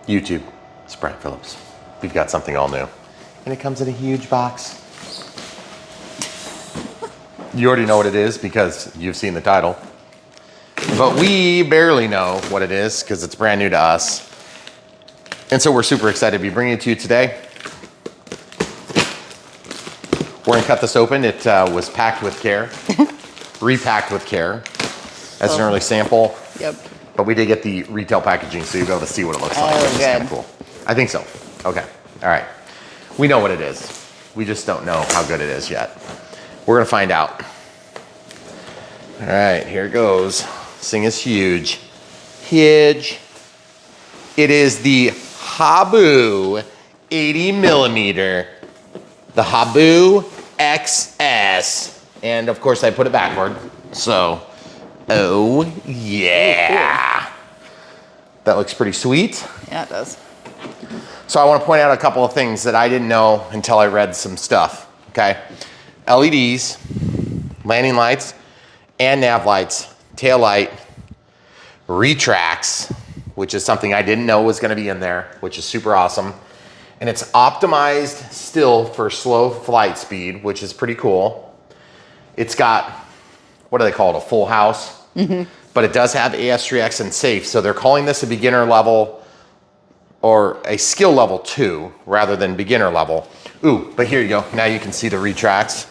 YouTube, it's Brian Phillips. We've got something all new. And it comes in a huge box. You already know what it is because you've seen the title. But we barely know what it is because it's brand new to us. And so we're super excited to be bringing it to you today. We're gonna cut this open. It was packed with care, repacked with care as an early sample. Yep. But we did get the retail packaging, so you'll be able to see what it looks like. Oh, good. Cool. I think so. Okay. All right. We know what it is. We just don't know how good it is yet. We're gonna find out. All right, here it goes. This thing is huge. Huge. It is the Habu 80 millimeter. The Habu XS. And of course I put it backward. So, oh yeah. That looks pretty sweet. Yeah, it does. So I want to point out a couple of things that I didn't know until I read some stuff, okay? LEDs, landing lights, and nav lights, tail light, retracts, which is something I didn't know was going to be in there, which is super awesome. And it's optimized still for slow flight speed, which is pretty cool. It's got, what do they call it, a full house? But it does have AS3X and safe. So they're calling this a beginner level or a skill level 2 rather than beginner level. Ooh, but here you go. Now you can see the retracts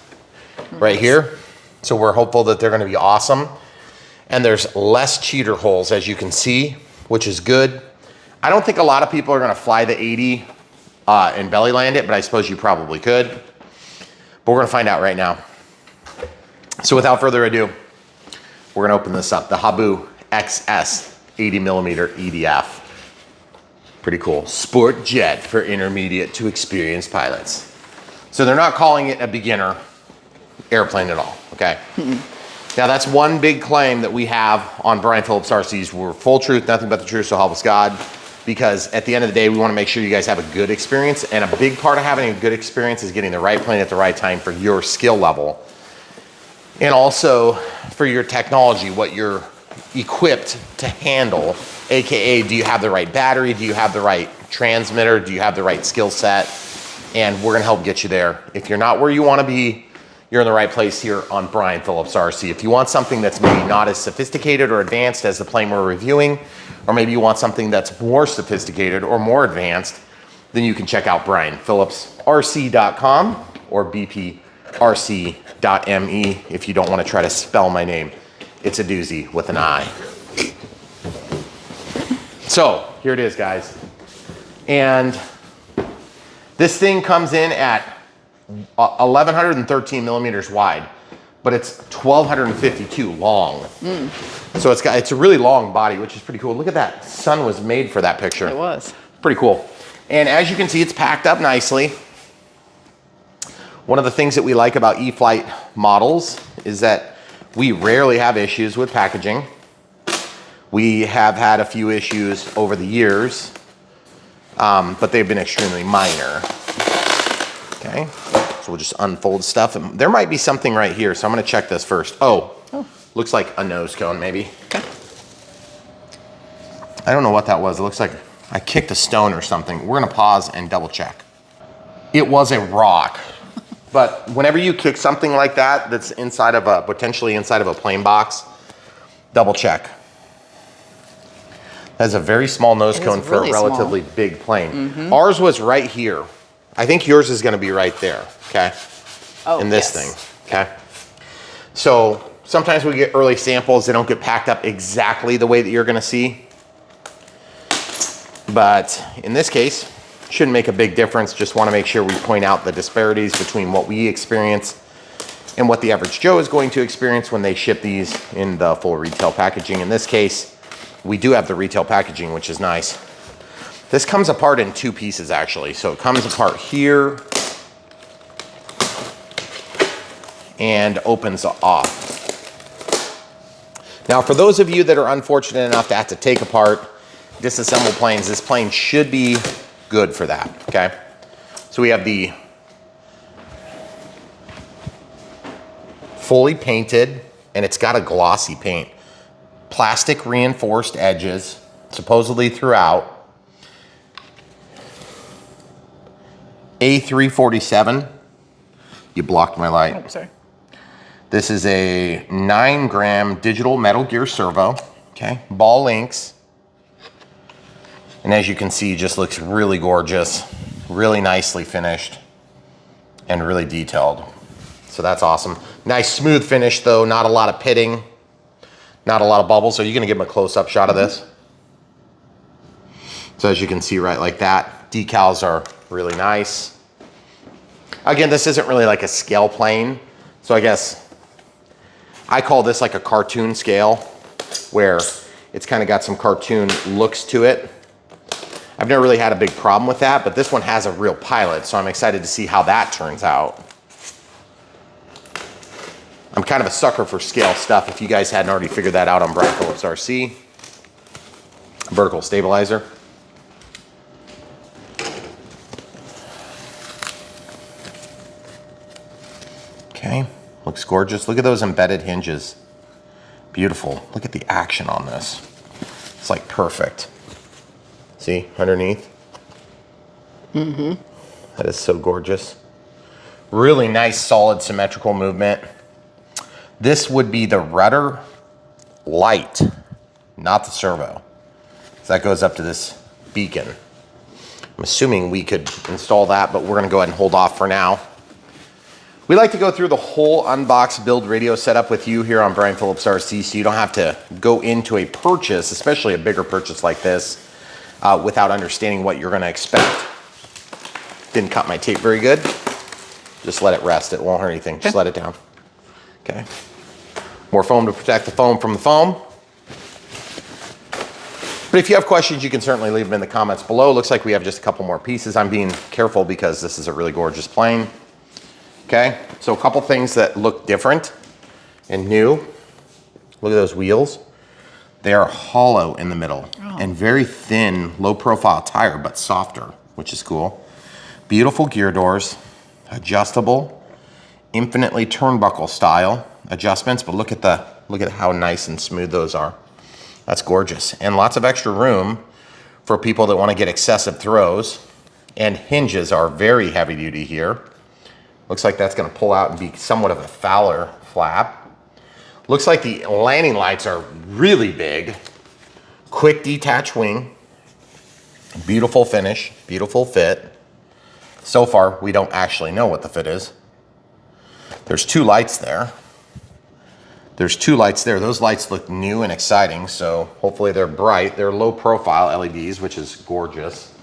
right here. So we're hopeful that they're gonna be awesome. And there's less cheater holes, as you can see, which is good. I don't think a lot of people are gonna fly the 80 and belly land it, but I suppose you probably could. But we're gonna find out right now. So without further ado, we're gonna open this up. The Habu XS 80 millimeter EDF. Pretty cool. Sport jet for intermediate to experienced pilots. So they're not calling it a beginner airplane at all, okay? Now that's one big claim that we have on Brian Phillips RCs. We're full truth, nothing but the truth, so help us God. Because at the end of the day, we wanna make sure you guys have a good experience. And a big part of having a good experience is getting the right plane at the right time for your skill level. And also for your technology, what you're equipped to handle, AKA, do you have the right battery? Do you have the right transmitter? Do you have the right skill set? And we're gonna help get you there. If you're not where you wanna be, you're in the right place here on Brian Phillips RC. If you want something that's maybe not as sophisticated or advanced as the plane we're reviewing, or maybe you want something that's more sophisticated or more advanced, then you can check out brianphillipsrc.com or bprc.me if you don't want to try to spell my name. It's a doozy with an I. So here it is, guys. And this thing comes in at 1113 millimeters wide, but it's 1252 long. So it's a really long body, which is pretty cool. Look at that. Sun was made for that picture. It was. Pretty cool. And as you can see, it's packed up nicely. One of the things that we like about E-flite models is that we rarely have issues with packaging. We have had a few issues over the years, but they've been extremely minor. Okay, so we'll just unfold stuff. There might be something right here, so I'm gonna check this first. Oh. Looks like a nose cone, maybe. Okay. I don't know what that was. It looks like I kicked a stone or something. We're gonna pause and double check. It was a rock. But whenever you kick something like that, that's inside of a, potentially inside of a plane box, double check. That's a very small nose cone for a relatively big plane. Ours was right here. I think yours is gonna be right there, okay? In this thing, okay? So sometimes we get early samples, they don't get packed up exactly the way that you're gonna see. But in this case, shouldn't make a big difference. Just wanna make sure we point out the disparities between what we experience and what the average Joe is going to experience when they ship these in the full retail packaging. In this case, we do have the retail packaging, which is nice. This comes apart in 2 pieces actually. So it comes apart here and opens off. Now, for those of you that are unfortunate enough to have to take apart, disassemble planes, this plane should be good for that, okay? So we have the fully painted, and it's got a glossy paint. Plastic reinforced edges, supposedly throughout. A347. You blocked my light. Oh, sorry. This is a 9-gram digital metal gear servo, okay? Ball links. And as you can see, just looks really gorgeous, really nicely finished, and really detailed. So that's awesome. Nice smooth finish though, not a lot of pitting, not a lot of bubbles. So you're gonna give them a close-up shot of this. So as you can see right like that, decals are really nice. Again, this isn't really like a scale plane. So I guess I call this like a cartoon scale where it's kind of got some cartoon looks to it. I've never really had a big problem with that, but this one has a real pilot, so I'm excited to see how that turns out. I'm kind of a sucker for scale stuff. If you guys hadn't already figured that out on Brian Phillips RC. Vertical stabilizer. Okay, looks gorgeous. Look at those embedded hinges. Beautiful. Look at the action on this. It's like perfect. See, underneath? Mm-hmm. That is so gorgeous. Really nice, solid, symmetrical movement. This would be the rudder light, not the servo. So that goes up to this beacon. I'm assuming we could install that, but we're gonna go ahead and hold off for now. We like to go through the whole Unbox build radio setup with you here on Brian Phillips RC, so you don't have to go into a purchase, especially a bigger purchase like this, without understanding what you're gonna expect. Didn't cut my tape very good. Just let it rest, it won't hurt anything. Okay. Just let it down. Okay. More foam to protect the foam from the foam. But if you have questions, you can certainly leave them in the comments below. Looks like we have just a couple more pieces. I'm being careful because this is a really gorgeous plane. Okay, so a couple things that look different and new. Look at those wheels. They are hollow in the middle and very thin, low profile tire, but softer, which is cool. Beautiful gear doors, adjustable, infinitely turnbuckle style adjustments, but look at how nice and smooth those are. That's gorgeous. And lots of extra room for people that want to get excessive throws. And hinges are very heavy duty here. Looks like that's going to pull out and be somewhat of a Fowler flap. Looks like the landing lights are really big. Quick detach wing. Beautiful finish, beautiful fit. So far, we don't actually know what the fit is. There's two lights there. There's two lights there. Those lights look new and exciting, so hopefully they're bright. They're low profile LEDs, which is gorgeous.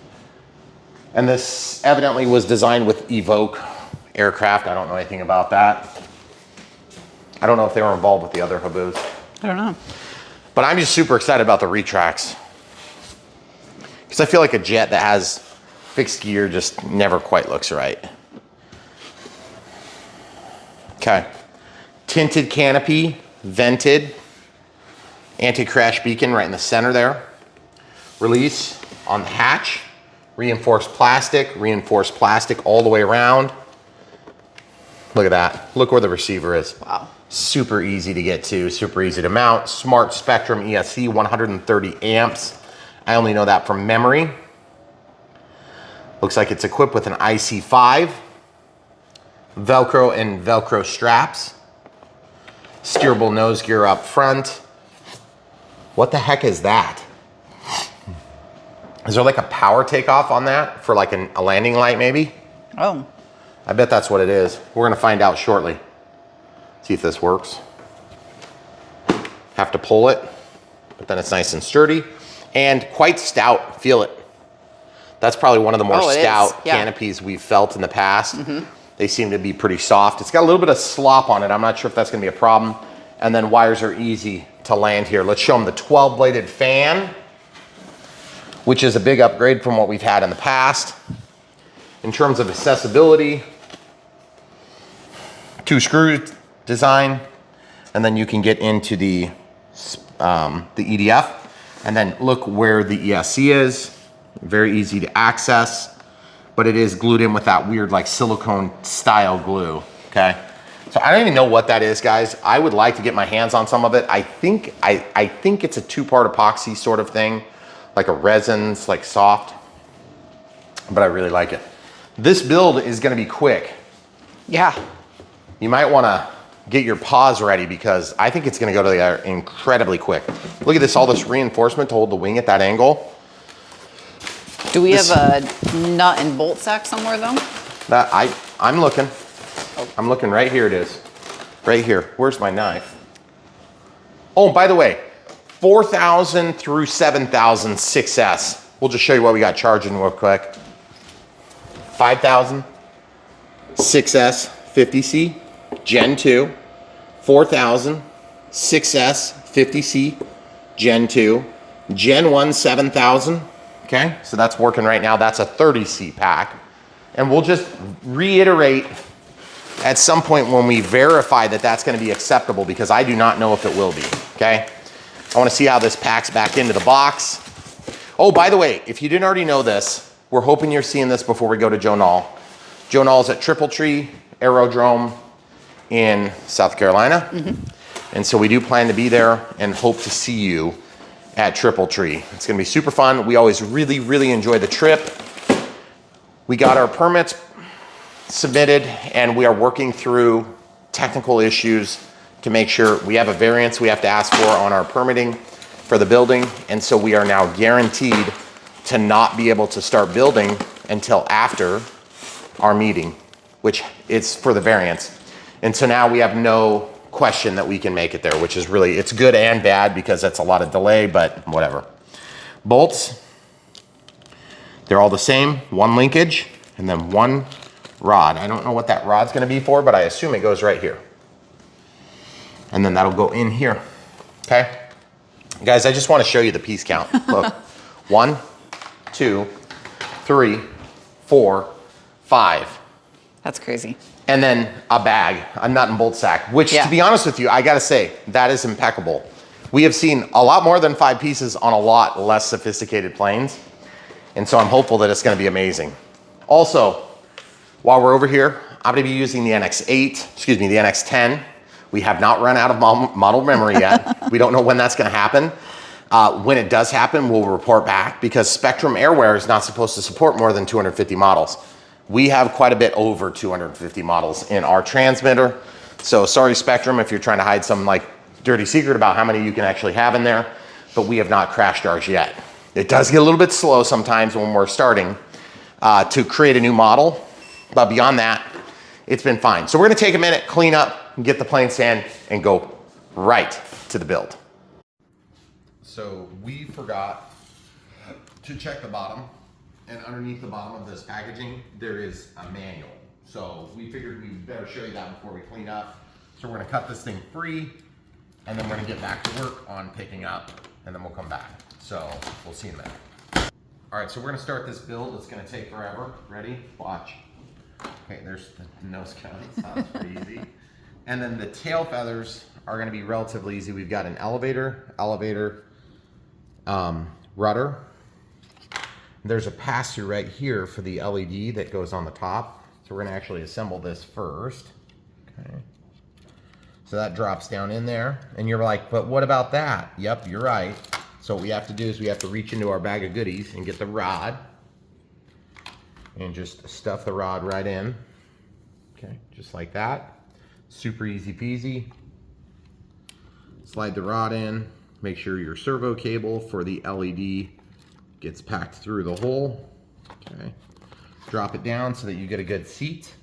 And this evidently was designed with Evoque aircraft. I don't know anything about that. I don't know if they were involved with the other Habus. I don't know. But I'm just super excited about the retracts. Because I feel like a jet that has fixed gear just never quite looks right. Okay. Tinted canopy, vented, anti-crash beacon right in the center there. Release on the hatch, reinforced plastic all the way around. Look at that. Look where the receiver is. Wow. Super easy to get to, super easy to mount. Smart Spectrum ESC, 130 amps. I only know that from memory. Looks like it's equipped with an IC5, Velcro and Velcro straps, steerable nose gear up front. What the heck is that? Is there like a power takeoff on that for like a landing light maybe? Oh. I bet that's what it is. We're gonna find out shortly. See if this works. Have to pull it, but then it's nice and sturdy and quite stout. Feel it. That's probably one of the more stout canopies we've felt in the past. They seem to be pretty soft. It's got a little bit of slop on it. I'm not sure if that's gonna be a problem. And then wires are easy to land here. Let's show them the 12-bladed fan, which is a big upgrade from what we've had in the past. In terms of accessibility, 2-screw design, and then you can get into the EDF, and then look where the ESC is. Very easy to access, but it is glued in with that weird like silicone style glue, okay? So I don't even know what that is, guys. I would like to get my hands on some of it. I think it's a 2-part epoxy sort of thing, like a resin's like soft, but I really like it. This build is gonna be quick. Yeah. You might wanna get your paws ready because I think it's gonna go together incredibly quick. Look at this, all this reinforcement to hold the wing at that angle. Do we have a nut and bolt sack somewhere though? That I'm looking. I'm looking right here. It is right here. Where's my knife? Oh, by the way, 4,000 through 7,000 6S. We'll just show you what we got charging real quick. 5,000 6S 50C Gen 2, 4,000 6S 50C Gen 2, Gen 1 7,000. Okay, so that's working right now. That's a 30C pack. And we'll just reiterate at some point when we verify that that's gonna be acceptable, because I do not know if it will be, okay? I wanna see how this packs back into the box. Oh, by the way, if you didn't already know this, we're hoping you're seeing this before we go to Joe Nall. Joe Nall's at Triple Tree Aerodrome in South Carolina. And so we do plan to be there and hope to see you at Triple Tree. It's gonna be super fun. We always really, really enjoy the trip. We got our permits submitted and we are working through technical issues to make sure we have a variance we have to ask for on our permitting for the building. And so we are now guaranteed to not be able to start building until after our meeting, which is for the variance. And so now we have no question that we can make it there, which is really, it's good and bad because that's a lot of delay, but whatever. Bolts, they're all the same, one linkage and then one rod. I don't know what that rod's gonna be for, but I assume it goes right here. And then that'll go in here, okay? Guys, I just wanna show you the piece count. Look, 1, 2, 3, 4, 5. That's crazy. And then a bag, a nut and bolt sack, which to be honest with you, I gotta say, that is impeccable. We have seen a lot more than 5 pieces on a lot less sophisticated planes. And so I'm hopeful that it's gonna be amazing. Also, while we're over here, I'm gonna be using the the NX10. We have not run out of model memory yet. We don't know when that's gonna happen. When it does happen, we'll report back because Spectrum Airwear is not supposed to support more than 250 models. We have quite a bit over 250 models in our transmitter. So sorry, Spectrum, if you're trying to hide some like dirty secret about how many you can actually have in there, but we have not crashed ours yet. It does get a little bit slow sometimes when we're starting to create a new model, but beyond that, it's been fine. So we're gonna take a minute, clean up, and get the plane stand, and go right to the build. So we forgot to check the bottom, and underneath the bottom of this packaging, there is a manual. So we figured we'd better show you that before we clean up. So we're gonna cut this thing free, and then we're gonna get back to work on picking up, and then we'll come back. So we'll see you in a minute. All right, so we're gonna start this build. It's gonna take forever. Ready? Watch. Okay, there's the nose cone. Sounds pretty easy. And then the tail feathers are gonna be relatively easy. We've got an elevator, rudder. There's a pass-through right here for the LED that goes on the top. So we're gonna actually assemble this first. Okay. So that drops down in there. And you're like, but what about that? Yep, you're right. So what we have to do is we have to reach into our bag of goodies and get the rod and just stuff the rod right in. Okay, just like that. Super easy peasy. Slide the rod in. Make sure your servo cable for the LED gets packed through the hole. Okay. Drop it down so that you get a good seat.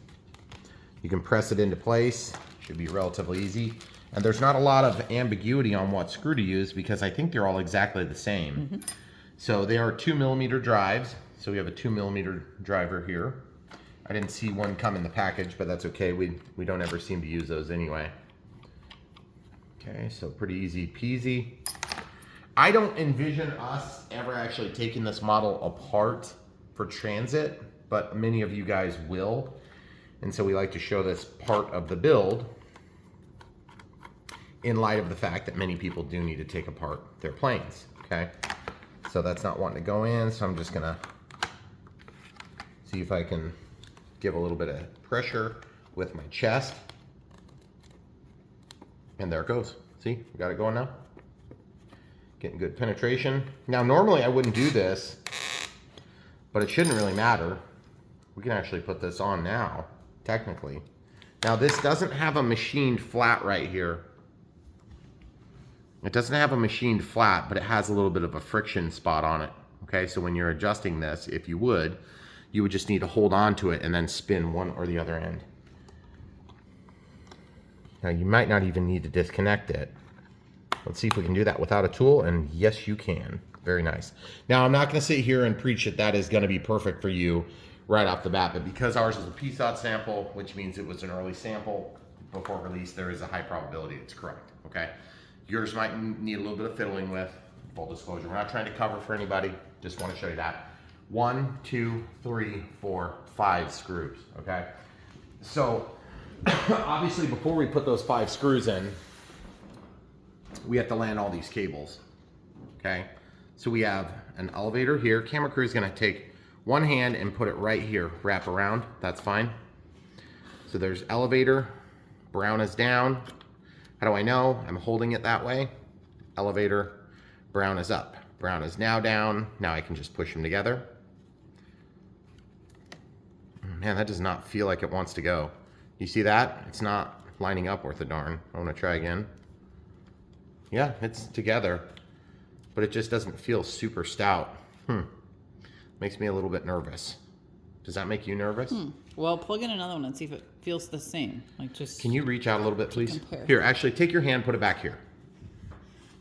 You can press it into place. Should be relatively easy. And there's not a lot of ambiguity on what screw to use because I think they're all exactly the same. So they are 2mm drives. So we have a 2mm driver here. I didn't see one come in the package, but that's okay. We don't ever seem to use those anyway. Okay, so pretty easy peasy. I don't envision us ever actually taking this model apart for transit, but many of you guys will. And so we like to show this part of the build in light of the fact that many people do need to take apart their planes, okay? So that's not wanting to go in, so I'm just gonna see if I can give a little bit of pressure with my chest. And there it goes. See, we got it going now. Getting good penetration. Now, normally I wouldn't do this, but it shouldn't really matter We can actually put this on now, technically. Now this doesn't have a machined flat right here. It doesn't have a machined flat, but it has a little bit of a friction spot on it. Okay, so when you're adjusting this, if you would just need to hold on to it and then spin one or the other end. Now you might not even need to disconnect it. Let's see if we can do that without a tool, and yes you can. Very nice. Now I'm not gonna sit here and preach that is gonna be perfect for you right off the bat, but because ours is a PSOT sample, which means it was an early sample before release, there is a high probability it's correct, okay? Yours might need a little bit of fiddling with, full disclosure. We're not trying to cover for anybody, just wanna show you that. 1, 2, 3, 4, 5 screws, okay? So, obviously before we put those 5 screws in, we have to land all these cables, okay? So we have an elevator here. Camera crew is gonna take one hand and put it right here, wrap around, that's fine. So there's elevator, brown is down. How do I know? I'm holding it that way. Elevator, brown is up. Brown is now down. Now I can just push them together. Man, that does not feel like it wants to go. You see that? It's not lining up worth a darn. I wanna try again. Yeah, it's together, but it just doesn't feel super stout. Makes me a little bit nervous. Does that make you nervous? Well, plug in another one and see if it feels the same. Like just. Can you reach out a little bit, please? compare. Here, actually, take your hand, put it back here.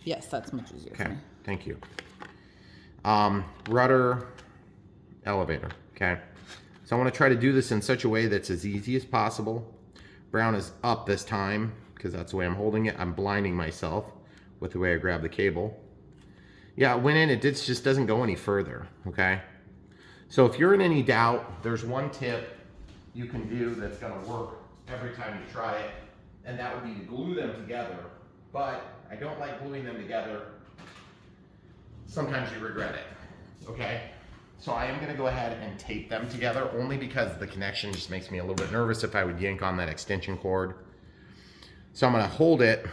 Yes, that's much easier for Okay, me. thank you. Rudder, elevator, okay? So I want to try to do this in such a way that's as easy as possible. Brown is up this time, because that's the way I'm holding it. I'm blinding myself with the way I grab the cable. Yeah, it went in, just doesn't go any further, okay? So if you're in any doubt, there's one tip you can do that's gonna work every time you try it, and that would be to glue them together. But I don't like gluing them together. Sometimes you regret it, okay? So I am gonna go ahead and tape them together, only because the connection just makes me a little bit nervous if I would yank on that extension cord. So I'm gonna hold it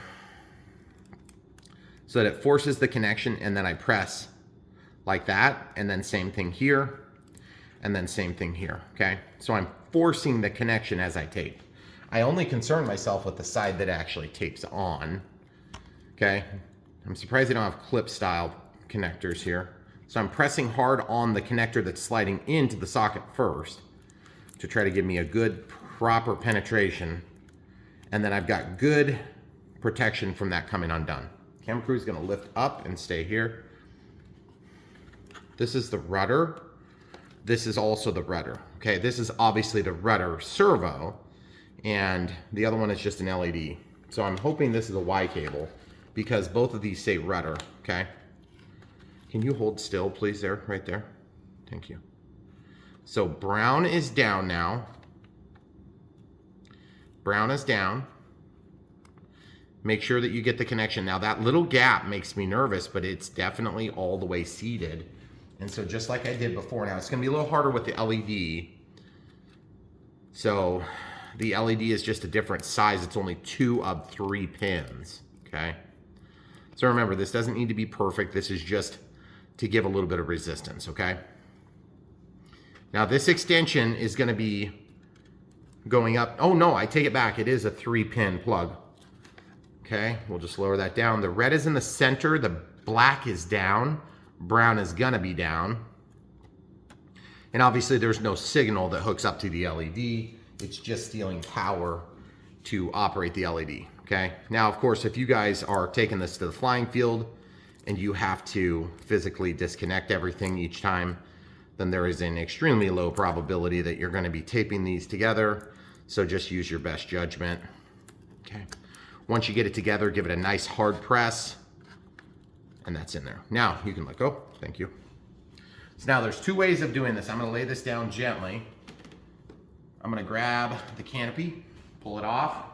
so that it forces the connection, and then I press like that, and then same thing here, and then same thing here, okay? So I'm forcing the connection as I tape. I only concern myself with the side that actually tapes on, okay? I'm surprised they don't have clip style connectors here. So I'm pressing hard on the connector that's sliding into the socket first to try to give me a good, proper penetration. And then I've got good protection from that coming undone. Camera crew is gonna lift up and stay here. This is the rudder. This is also the rudder. Okay, this is obviously the rudder servo, and the other one is just an LED. So I'm hoping this is a Y cable, because both of these say rudder, okay? Can you hold still, please, there, right there? Thank you. So brown is down now. Brown is down. Make sure that you get the connection. Now that little gap makes me nervous, but it's definitely all the way seated. And so just like I did before, now it's gonna be a little harder with the LED. So the LED is just a different size. It's only 2 of 3 pins, okay? So remember, this doesn't need to be perfect. This is just to give a little bit of resistance, okay? Now this extension is gonna be going up. Oh no, I take it back. It is a 3-pin plug. Okay, we'll just lower that down. The red is in the center, the black is down, brown is gonna be down. And obviously there's no signal that hooks up to the LED. It's just stealing power to operate the LED, okay? Now, of course, if you guys are taking this to the flying field and you have to physically disconnect everything each time, then there is an extremely low probability that you're gonna be taping these together. So just use your best judgment, okay? Once you get it together, give it a nice hard press, and that's in there. Now you can let go, thank you. So now there's 2 ways of doing this. I'm gonna lay this down gently. I'm gonna grab the canopy, pull it off,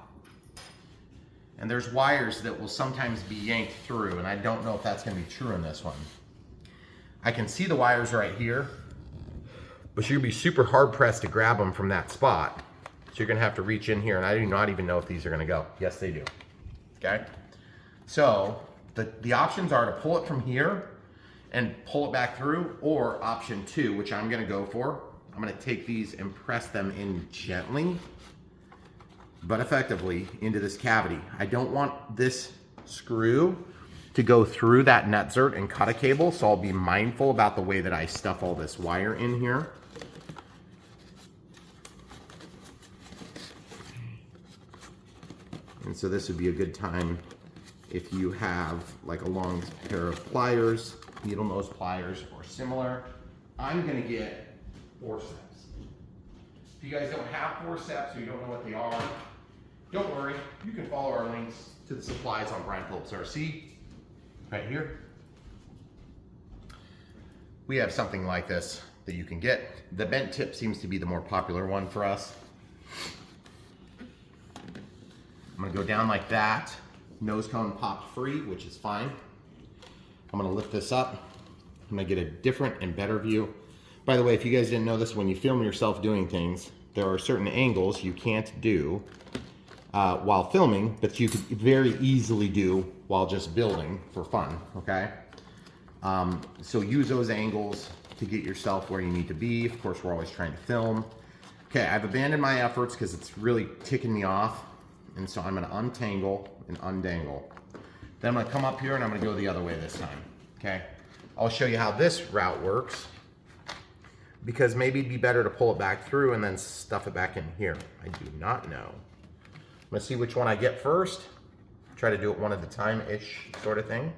and there's wires that will sometimes be yanked through, and I don't know if that's gonna be true in this one. I can see the wires right here, but you're gonna be super hard pressed to grab them from that spot. So you're gonna have to reach in here, and I do not even know if these are gonna go. Yes, they do, okay? So the options are to pull it from here and pull it back through, or option 2, which I'm gonna go for. I'm gonna take these and press them in gently, but effectively into this cavity. I don't want this screw to go through that nutsert and cut a cable, so I'll be mindful about the way that I stuff all this wire in here. And so this would be a good time if you have like a long pair of pliers, needle nose pliers or similar. I'm gonna get forceps. If you guys don't have forceps or you don't know what they are, don't worry, you can follow our links to the supplies on Brian Phillips RC right here. We have something like this that you can get. The bent tip seems to be the more popular one for us. I'm gonna go down like that. Nose cone popped free, which is fine. I'm gonna lift this up. I'm gonna get a different and better view. By the way, if you guys didn't know this, when you film yourself doing things, there are certain angles you can't do while filming, but you could very easily do while just building for fun, okay? So use those angles to get yourself where you need to be. Of course, we're always trying to film. Okay, I've abandoned my efforts because it's really ticking me off. And so I'm gonna untangle and undangle. Then I'm gonna come up here and I'm gonna go the other way this time, okay? I'll show you how this route works because maybe it'd be better to pull it back through and then stuff it back in here. I do not know. I'm gonna see which one I get first. Try to do it one at a time-ish sort of thing.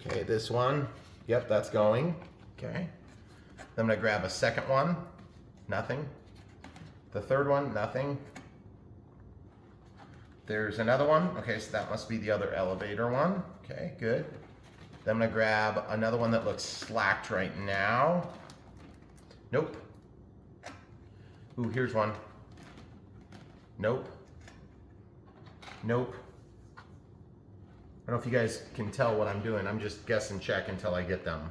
Okay, this one, yep, that's going, okay. Then I'm gonna grab a second one, nothing. The third one, nothing. There's another one. Okay, so that must be the other elevator one. Okay, good. Then I'm gonna grab another one that looks slacked right now. Nope. Ooh, here's one. Nope. Nope. I don't know if you guys can tell what I'm doing. I'm just guess and check until I get them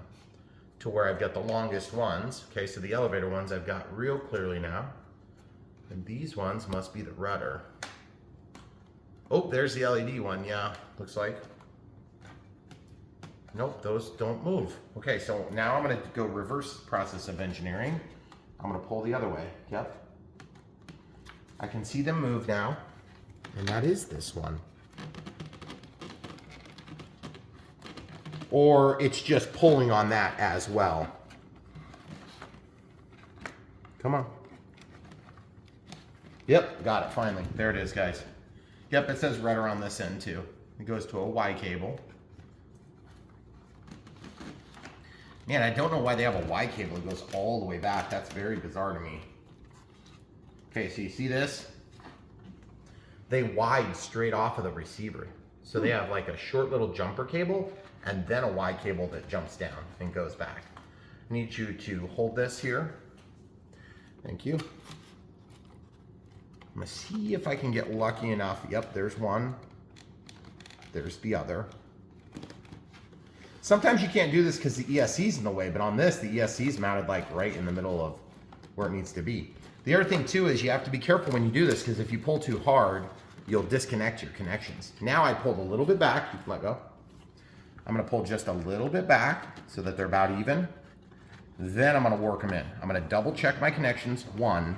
to where I've got the longest ones. Okay, so the elevator ones I've got real clearly now. And these ones must be the rudder. Oh, there's the LED one, yeah, looks like. Nope, those don't move. Okay, so now I'm gonna go reverse process of engineering. I'm gonna pull the other way, yep. I can see them move now, and that is this one. Or it's just pulling on that as well. Come on. Yep, got it, finally. There it is, guys. Yep, it says rudder on this end too. It goes to a Y cable. Man, I don't know why they have a Y cable. It goes all the way back. That's very bizarre to me. Okay, so you see this? They wide straight off of the receiver. So they have like a short little jumper cable and then a Y cable that jumps down and goes back. I need you to hold this here. Thank you. I'm gonna see if I can get lucky enough. Yep, there's one. There's the other. Sometimes you can't do this because the ESC's in the way, but on this, the ESC's mounted like right in the middle of where it needs to be. The other thing too is you have to be careful when you do this because if you pull too hard, you'll disconnect your connections. Now I pulled a little bit back, you can let go. I'm gonna pull just a little bit back so that they're about even. Then I'm gonna work them in. I'm gonna double check my connections. 1,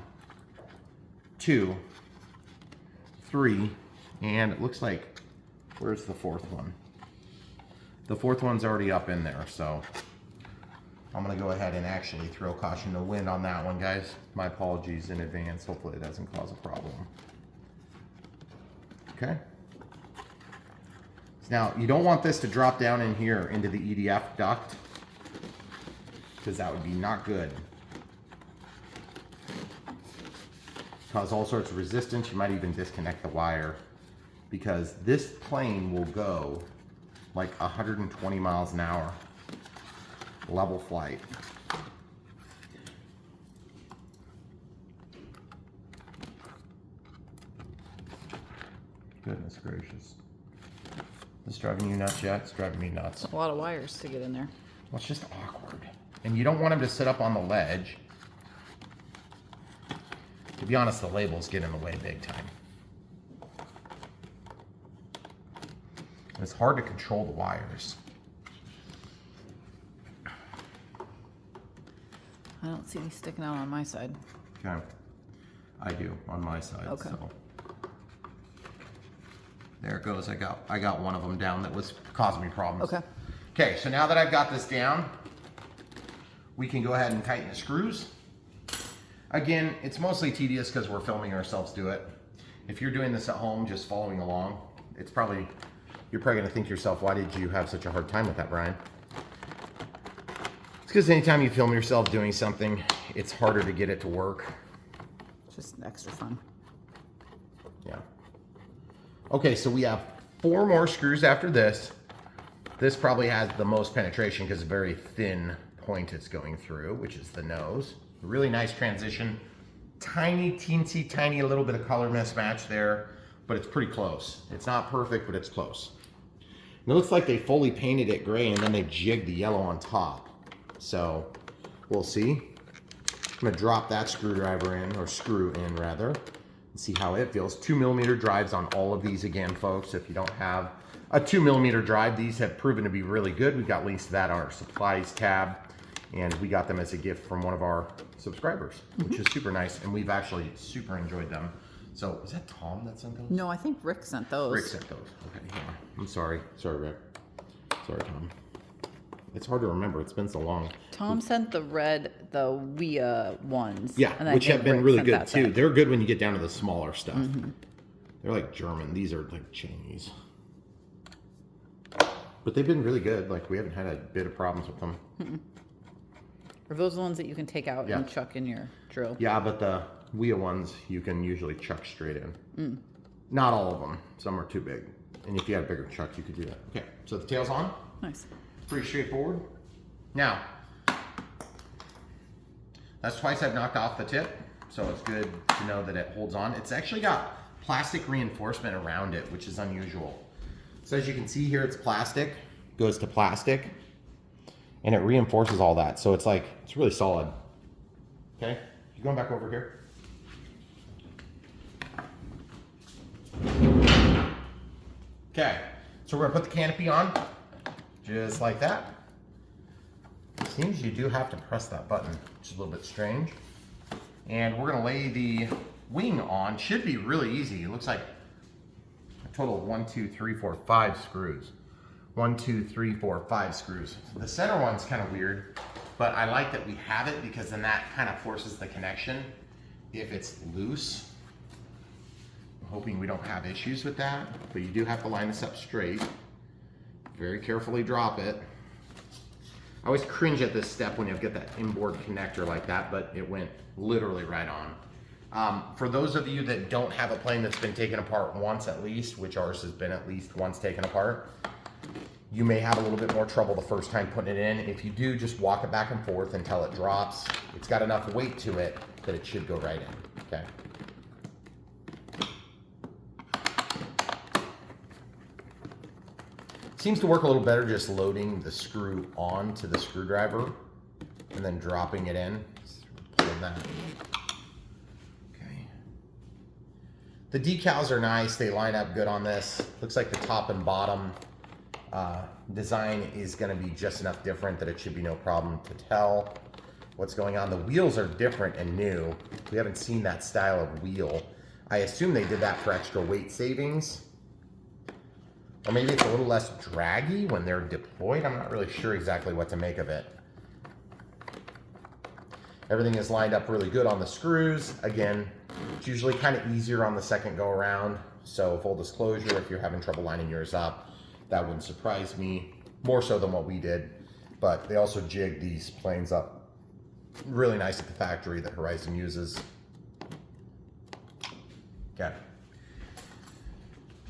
2, 3, and it looks like, where's the fourth one? The fourth one's already up in there, so I'm gonna go ahead and actually throw caution to the wind on that one, guys. My apologies in advance. Hopefully it doesn't cause a problem. Okay. Now, you don't want this to drop down in here into the EDF duct, because that would be not good. Cause all sorts of resistance. You might even disconnect the wire because this plane will go like 120 miles an hour, level flight. Goodness gracious. This driving you nuts yet? It's driving me nuts. A lot of wires to get in there. Well, it's just awkward. And you don't want him to sit up on the ledge. To be honest, the labels get in the way big time. And it's hard to control the wires. I don't see any sticking out on my side. Okay. I do on my side. Okay. So. There it goes. I got one of them down that was causing me problems. Okay. Okay, so now that I've got this down, we can go ahead and tighten the screws. Again, it's mostly tedious because we're filming ourselves do it. If you're doing this at home, just following along, you're probably gonna think to yourself, why did you have such a hard time with that, Brian? It's because anytime you film yourself doing something, it's harder to get it to work. Just extra fun. Yeah. Okay, so we have 4 more screws after this. This probably has the most penetration because it's a very thin point it's going through, which is the nose. Really nice transition. Tiny, teensy, tiny, a little bit of color mismatch there, but it's pretty close. It's not perfect, but it's close. And it looks like they fully painted it gray and then they jigged the yellow on top. So we'll see. I'm gonna drop that screwdriver in, or screw in rather, and see how it feels. 2mm drives on all of these again, folks. If you don't have a 2mm drive, these have proven to be really good. We've got links to that on our supplies tab, and we got them as a gift from one of our subscribers, which is super nice, and we've actually super enjoyed them. So, is that Tom that sent those? No, I think Rick sent those. Rick sent those. Okay, yeah. I'm sorry. Sorry, Rick. Sorry, Tom. It's hard to remember. It's been so long. Tom sent the WIA ones. Yeah, and I which think have been Rick really sent good that too. set. They're good when you get down to the smaller stuff. They're like German. These are like Chinese. But they've been really good. Like, we haven't had a bit of problems with them. Are those the ones that you can take out and chuck in your drill? Yeah, but the WIA ones you can usually chuck straight in. Not all of them. Some are too big. And if you had a bigger chuck, you could do that. Okay, so the tail's on. Nice. Pretty straightforward. Now, that's twice I've knocked off the tip, so it's good to know that it holds on. It's actually got plastic reinforcement around it, which is unusual. So as you can see here, it's plastic, goes to plastic, and it reinforces all that. So it's like, it's really solid. Okay, you going back over here? Okay, so we're gonna put the canopy on, just like that. It seems you do have to press that button, which is a little bit strange. And we're gonna lay the wing on. Should be really easy. It looks like a total of 1, 2, 3, 4, 5 screws. 1, 2, 3, 4, 5 screws. The center one's kind of weird, but I like that we have it because then that kind of forces the connection if it's loose. I'm hoping we don't have issues with that, but you do have to line this up straight. Very carefully drop it. I always cringe at this step when you get that inboard connector like that, but it went literally right on. For those of you that don't have a plane that's been taken apart once at least, which ours has been at least once taken apart, you may have a little bit more trouble the first time putting it in. If you do, just walk it back and forth until it drops. It's got enough weight to it that it should go right in, okay? Seems to work a little better just loading the screw onto the screwdriver and then dropping it in. Pulling that. Okay. The decals are nice. They line up good on this. Looks like the top and bottom design is going to be just enough different that it should be no problem to tell what's going on. The wheels are different and new. We haven't seen that style of wheel. I assume they did that for extra weight savings. Or maybe it's a little less draggy when they're deployed. I'm not really sure exactly what to make of it. Everything is lined up really good on the screws. Again, it's usually kind of easier on the second go around. So full disclosure, if you're having trouble lining yours up, that wouldn't surprise me, more so than what we did. But they also jig these planes up really nice at the factory that Horizon uses. Okay.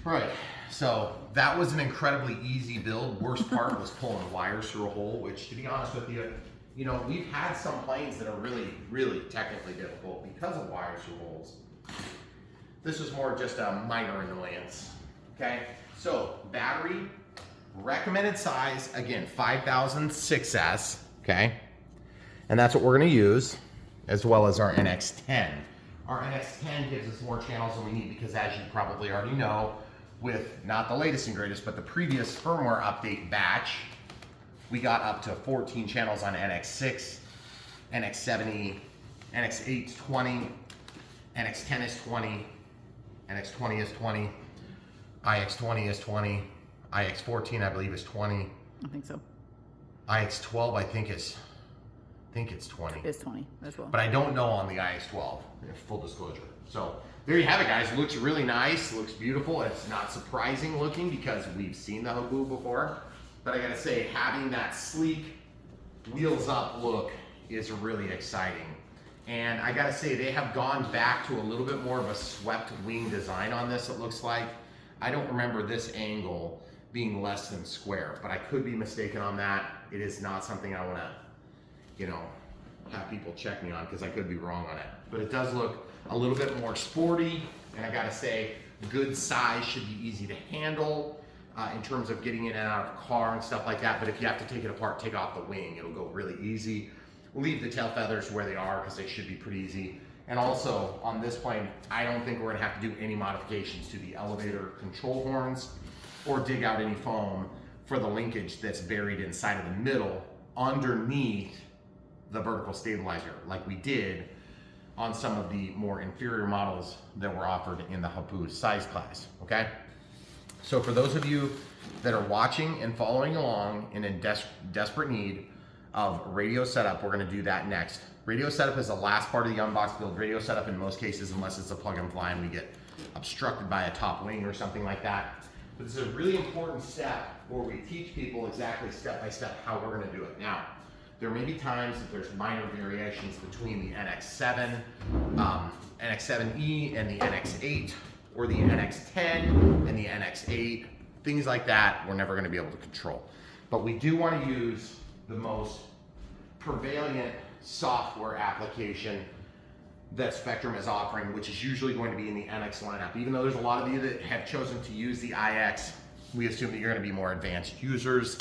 All right. So that was an incredibly easy build. Worst part was pulling wires through a hole, which, to be honest with you, you know, we've had some planes that are really, really technically difficult because of wires through holes. This was more just a minor annoyance. Okay, so battery, recommended size, again, 5000 6S, okay? And that's what we're gonna use, as well as our NX10. Our NX10 gives us more channels than we need because, as you probably already know, with not the latest and greatest, but the previous firmware update batch, we got up to 14 channels on NX6, NX7E, NX8 is 20, NX10 is 20, NX20 is 20, IX20 is 20, IX14 I believe is 20. I think so. IX12 I think it's 20. It's 20 as well. But I don't know on the IX12, full disclosure. So there you have it, guys. It looks really nice, looks beautiful. It's not surprising looking because we've seen the Habu before. But I gotta say, having that sleek, wheels up look is really exciting. And I gotta say, they have gone back to a little bit more of a swept wing design on this, it looks like. I don't remember this angle being less than square, but I could be mistaken on that. It is not something I wanna, you know, have people check me on because I could be wrong on it. But it does look a little bit more sporty, and I gotta say, good size, should be easy to handle in terms of getting in and out of the car and stuff like that. But if you have to take it apart, take off the wing, it'll go really easy. Leave the tail feathers where they are because they should be pretty easy. And also on this plane, I don't think we're gonna have to do any modifications to the elevator control horns or dig out any foam for the linkage that's buried inside of the middle underneath the vertical stabilizer like we did on some of the more inferior models that were offered in the Habu size class, okay? So for those of you that are watching and following along and in desperate need of radio setup, we're gonna do that next. Radio setup is the last part of the Unbox build. Radio setup in most cases, unless it's a plug and fly and we get obstructed by a top wing or something like that. But this is a really important step where we teach people exactly step by step how we're gonna do it. Now, there may be times that there's minor variations between the NX7, NX7E and the NX8, or the NX10 and the NX8, things like that we're never gonna be able to control. But we do wanna use the most prevalent software application that Spectrum is offering, which is usually going to be in the NX lineup. Even though there's a lot of you that have chosen to use the IX, we assume that you're gonna be more advanced users,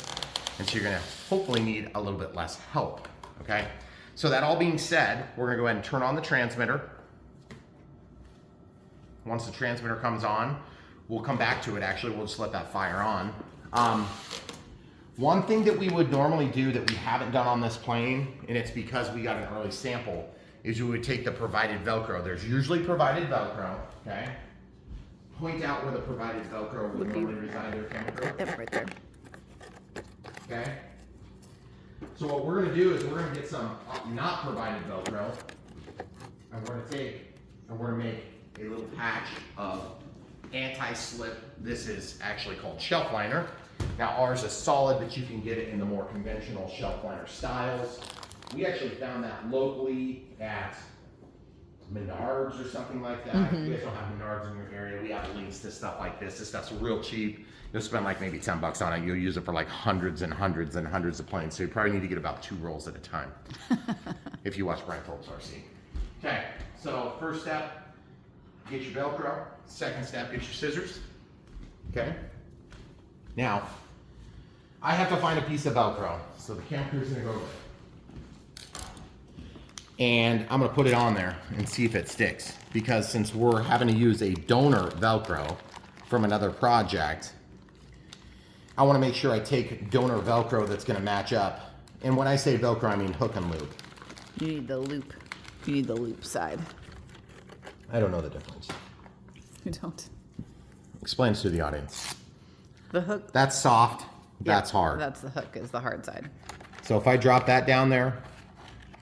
and so you're gonna hopefully need a little bit less help, okay? So that all being said, we're gonna go ahead and turn on the transmitter. Once the transmitter comes on, we'll come back to it. Actually, we'll just let that fire on. One thing that we would normally do that we haven't done on this plane, and it's because we got an early sample, is we would take the provided Velcro. There's usually provided Velcro, okay? Point out where the provided Velcro would normally reside there, camera crew. Yep, right there. Okay? So what we're gonna do is we're gonna get some not provided Velcro, and we're gonna make a little patch of anti-slip. This is actually called shelf liner. Now ours is solid, but you can get it in the more conventional shelf liner styles. We actually found that locally at Menards or something like that. If you guys don't have Menards in your area, we have links to stuff like this. This stuff's real cheap. You'll spend like maybe 10 bucks on it. You'll use it for like hundreds and hundreds and hundreds of planes. So you probably need to get about 2 rolls at a time if you watch Brian Phillips RC. Okay, so first step, get your Velcro. Second step, get your scissors. Okay. Now, I have to find a piece of Velcro. So the camera crew's gonna go over there. And I'm gonna put it on there and see if it sticks. Because since we're having to use a donor Velcro from another project, I wanna make sure I take donor Velcro that's gonna match up. And when I say Velcro, I mean hook and loop. You need the loop. You need the loop side. I don't know the difference. You don't. Explains to the audience. The hook. That's soft, that's Yeah, hard. That's the hook, is the hard side. So if I drop that down there,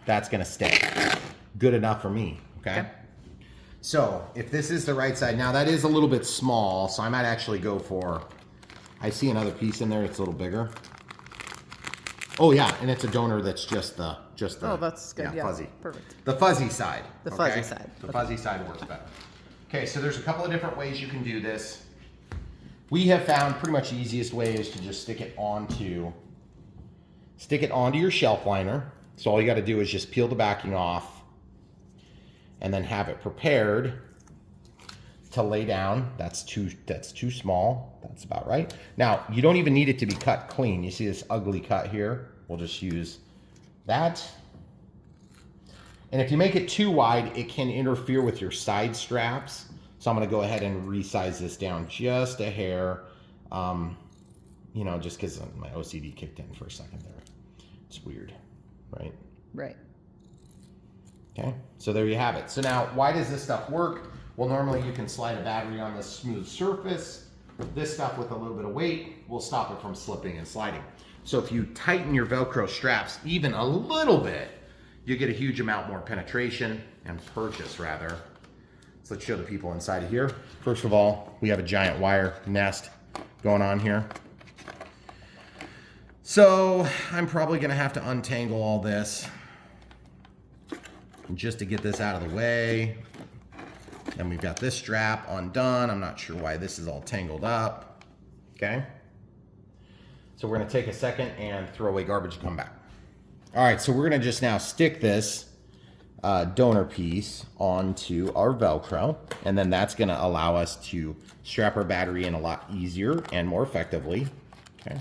that's gonna stick. Good enough for me, okay? So if this is the right side, now that is a little bit small, so I might actually go for, I see another piece in there, it's a little bigger. Oh yeah, and it's a donor that's just the Oh, that's good, yeah, fuzzy. perfect. The fuzzy side. The okay? fuzzy side. The fuzzy side works better. Okay, so there's a couple of different ways you can do this. We have found pretty much the easiest way is to just stick it onto your shelf liner. So all you gotta do is just peel the backing off and then have it prepared to lay down. That's too small. That's about right. Now, you don't even need it to be cut clean. You see this ugly cut here? We'll just use that. And if you make it too wide, it can interfere with your side straps. So I'm gonna go ahead and resize this down just a hair, you know, just because my OCD kicked in for a second there. It's weird, right? Right. Okay, so there you have it. So now, why does this stuff work? Well, normally you can slide a battery on this smooth surface. This stuff with a little bit of weight will stop it from slipping and sliding. So if you tighten your Velcro straps even a little bit, you get a huge amount more penetration and purchase rather. So let's show the people inside of here. First of all, we have a giant wire nest going on here. So I'm probably gonna have to untangle all this just to get this out of the way. Then we've got this strap undone. I'm not sure why this is all tangled up, okay? So we're gonna take a second and throw away garbage and come back. All right, so we're gonna just now stick this donor piece onto our Velcro, and then that's gonna allow us to strap our battery in a lot easier and more effectively, okay?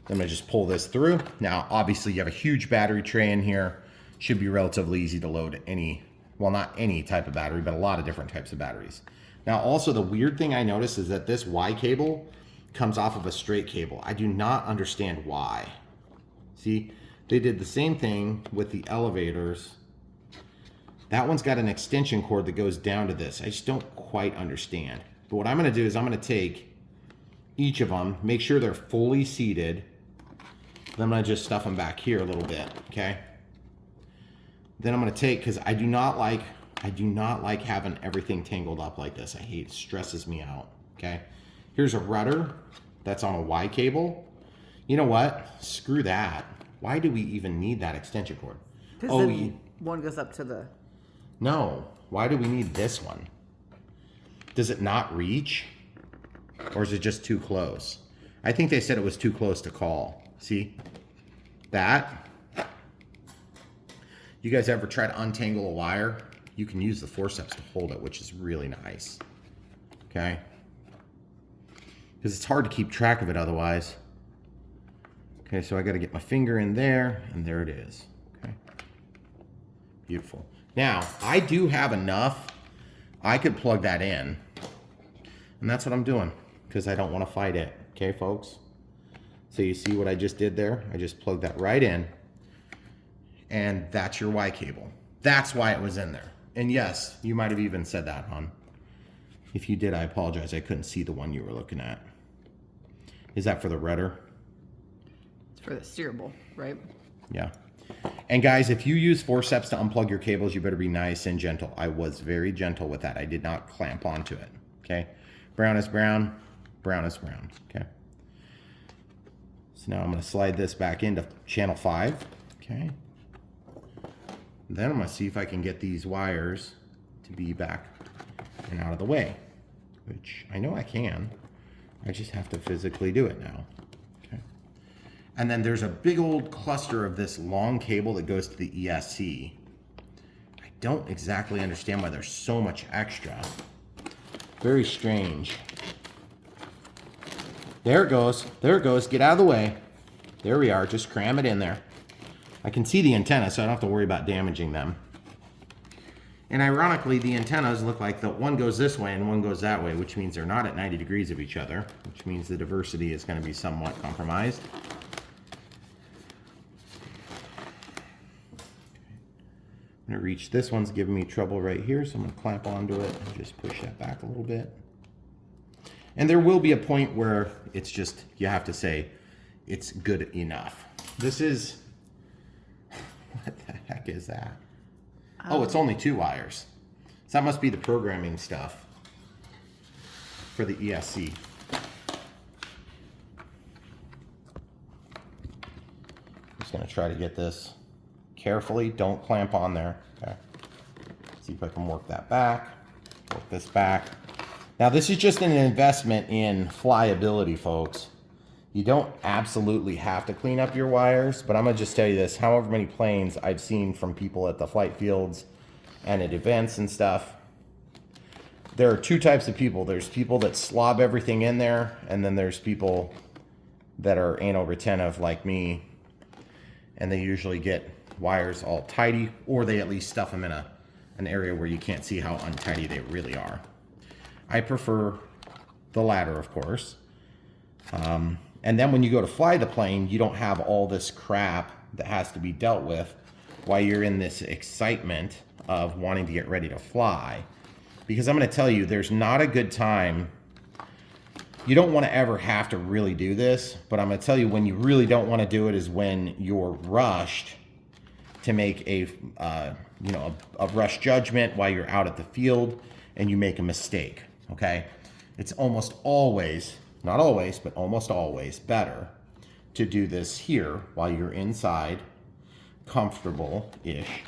I'm gonna just pull this through. Now, obviously you have a huge battery tray in here. Should be relatively easy to load any, well, not any type of battery, but a lot of different types of batteries. Now, also the weird thing I noticed is that this Y cable comes off of a straight cable. I do not understand why. See, they did the same thing with the elevators. That one's got an extension cord that goes down to this. I just don't quite understand. But what I'm gonna do is I'm gonna take each of them, make sure they're fully seated. Then I'm gonna just stuff them back here a little bit, okay? Then I'm gonna take, because I do not like having everything tangled up like this. I hate it, stresses me out, okay? Here's a rudder that's on a Y cable. You know what? Screw that. Why do we even need that extension cord? Oh, one goes up to the... No. Why do we need this one? Does it not reach? Or is it just too close? I think they said it was too close to call. See? That. You guys ever try to untangle a wire? You can use the forceps to hold it, which is really nice. Okay? Because it's hard to keep track of it otherwise. Okay, so I got to get my finger in there, and there it is. Okay. Beautiful. Now, I do have enough. I could plug that in. And that's what I'm doing, because I don't want to fight it. Okay, folks? So you see what I just did there? I just plugged that right in. And that's your Y cable. That's why it was in there. And yes, you might have even said that, hon. If you did, I apologize. I couldn't see the one you were looking at. Is that for the rudder? It's for the steerable, right? Yeah. And guys, if you use forceps to unplug your cables, you better be nice and gentle. I was very gentle with that. I did not clamp onto it, okay? Brown is brown, brown is brown, okay? So now I'm gonna slide this back into channel 5, okay? Then I'm gonna see if I can get these wires to be back and out of the way, which I know I can. I just have to physically do it now, okay? And then there's a big old cluster of this long cable that goes to the ESC. I don't exactly understand why there's so much extra. Very strange. There it goes, there it goes, get out of the way. There we are, just cram it in there. I can see the antenna, so I don't have to worry about damaging them. And ironically, the antennas look like the one goes this way and one goes that way, which means they're not at 90 degrees of each other, which means the diversity is going to be somewhat compromised. I'm going to reach, this one's giving me trouble right here, so I'm going to clamp onto it and just push that back a little bit. And there will be a point where it's just, you have to say, it's good enough. This is, what the heck is that? Oh, it's only 2 wires. So that must be the programming stuff for the ESC. Just gonna try to get this carefully. Don't clamp on there. Okay. See if I can work that back. Work this back. Now this is just an investment in flyability, folks. You don't absolutely have to clean up your wires, but I'm gonna just tell you this, however many planes I've seen from people at the flight fields and at events and stuff, there are 2 types of people. There's people that slob everything in there, and then there's people that are anal retentive like me, and they usually get wires all tidy, or they at least stuff them in an area where you can't see how untidy they really are. I prefer the latter, of course. And then when you go to fly the plane, you don't have all this crap that has to be dealt with while you're in this excitement of wanting to get ready to fly. Because I'm going to tell you, there's not a good time. You don't want to ever have to really do this, but I'm going to tell you when you really don't want to do it is when you're rushed to make a rush judgment while you're out at the field and you make a mistake, okay? It's almost always, not always, but almost always better to do this here while you're inside, comfortable-ish,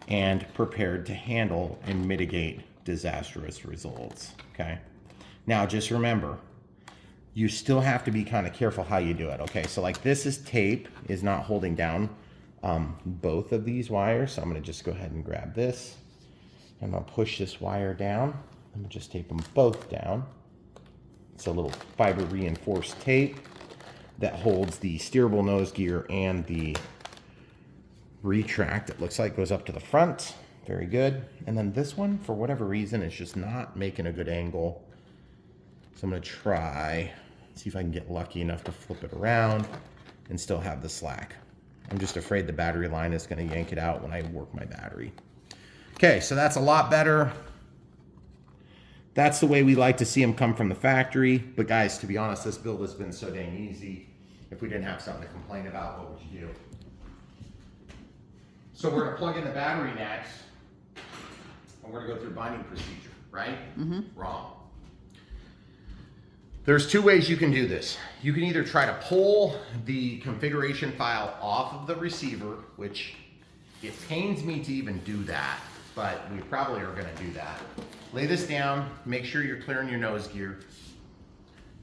and prepared to handle and mitigate disastrous results, okay? Now, just remember, you still have to be kind of careful how you do it, okay? So like this is tape, is not holding down both of these wires. So I'm gonna just go ahead and grab this. I'm gonna push this wire down. I'm gonna just tape them both down. It's a little fiber reinforced tape that holds the steerable nose gear and the retract, it looks like, goes up to the front. Very good. And then this one, for whatever reason, is just not making a good angle. So I'm gonna try, see if I can get lucky enough to flip it around and still have the slack. I'm just afraid the battery line is gonna yank it out when I work my battery. Okay, so that's a lot better. That's the way we like to see them come from the factory. But guys, to be honest, this build has been so dang easy. If we didn't have something to complain about, what would you do? So we're gonna plug in the battery next, and we're gonna go through binding procedure, right? Wrong. There's two ways you can do this. You can either try to pull the configuration file off of the receiver, which it pains me to even do that, but we probably are gonna do that. Lay this down, make sure you're clearing your nose gear.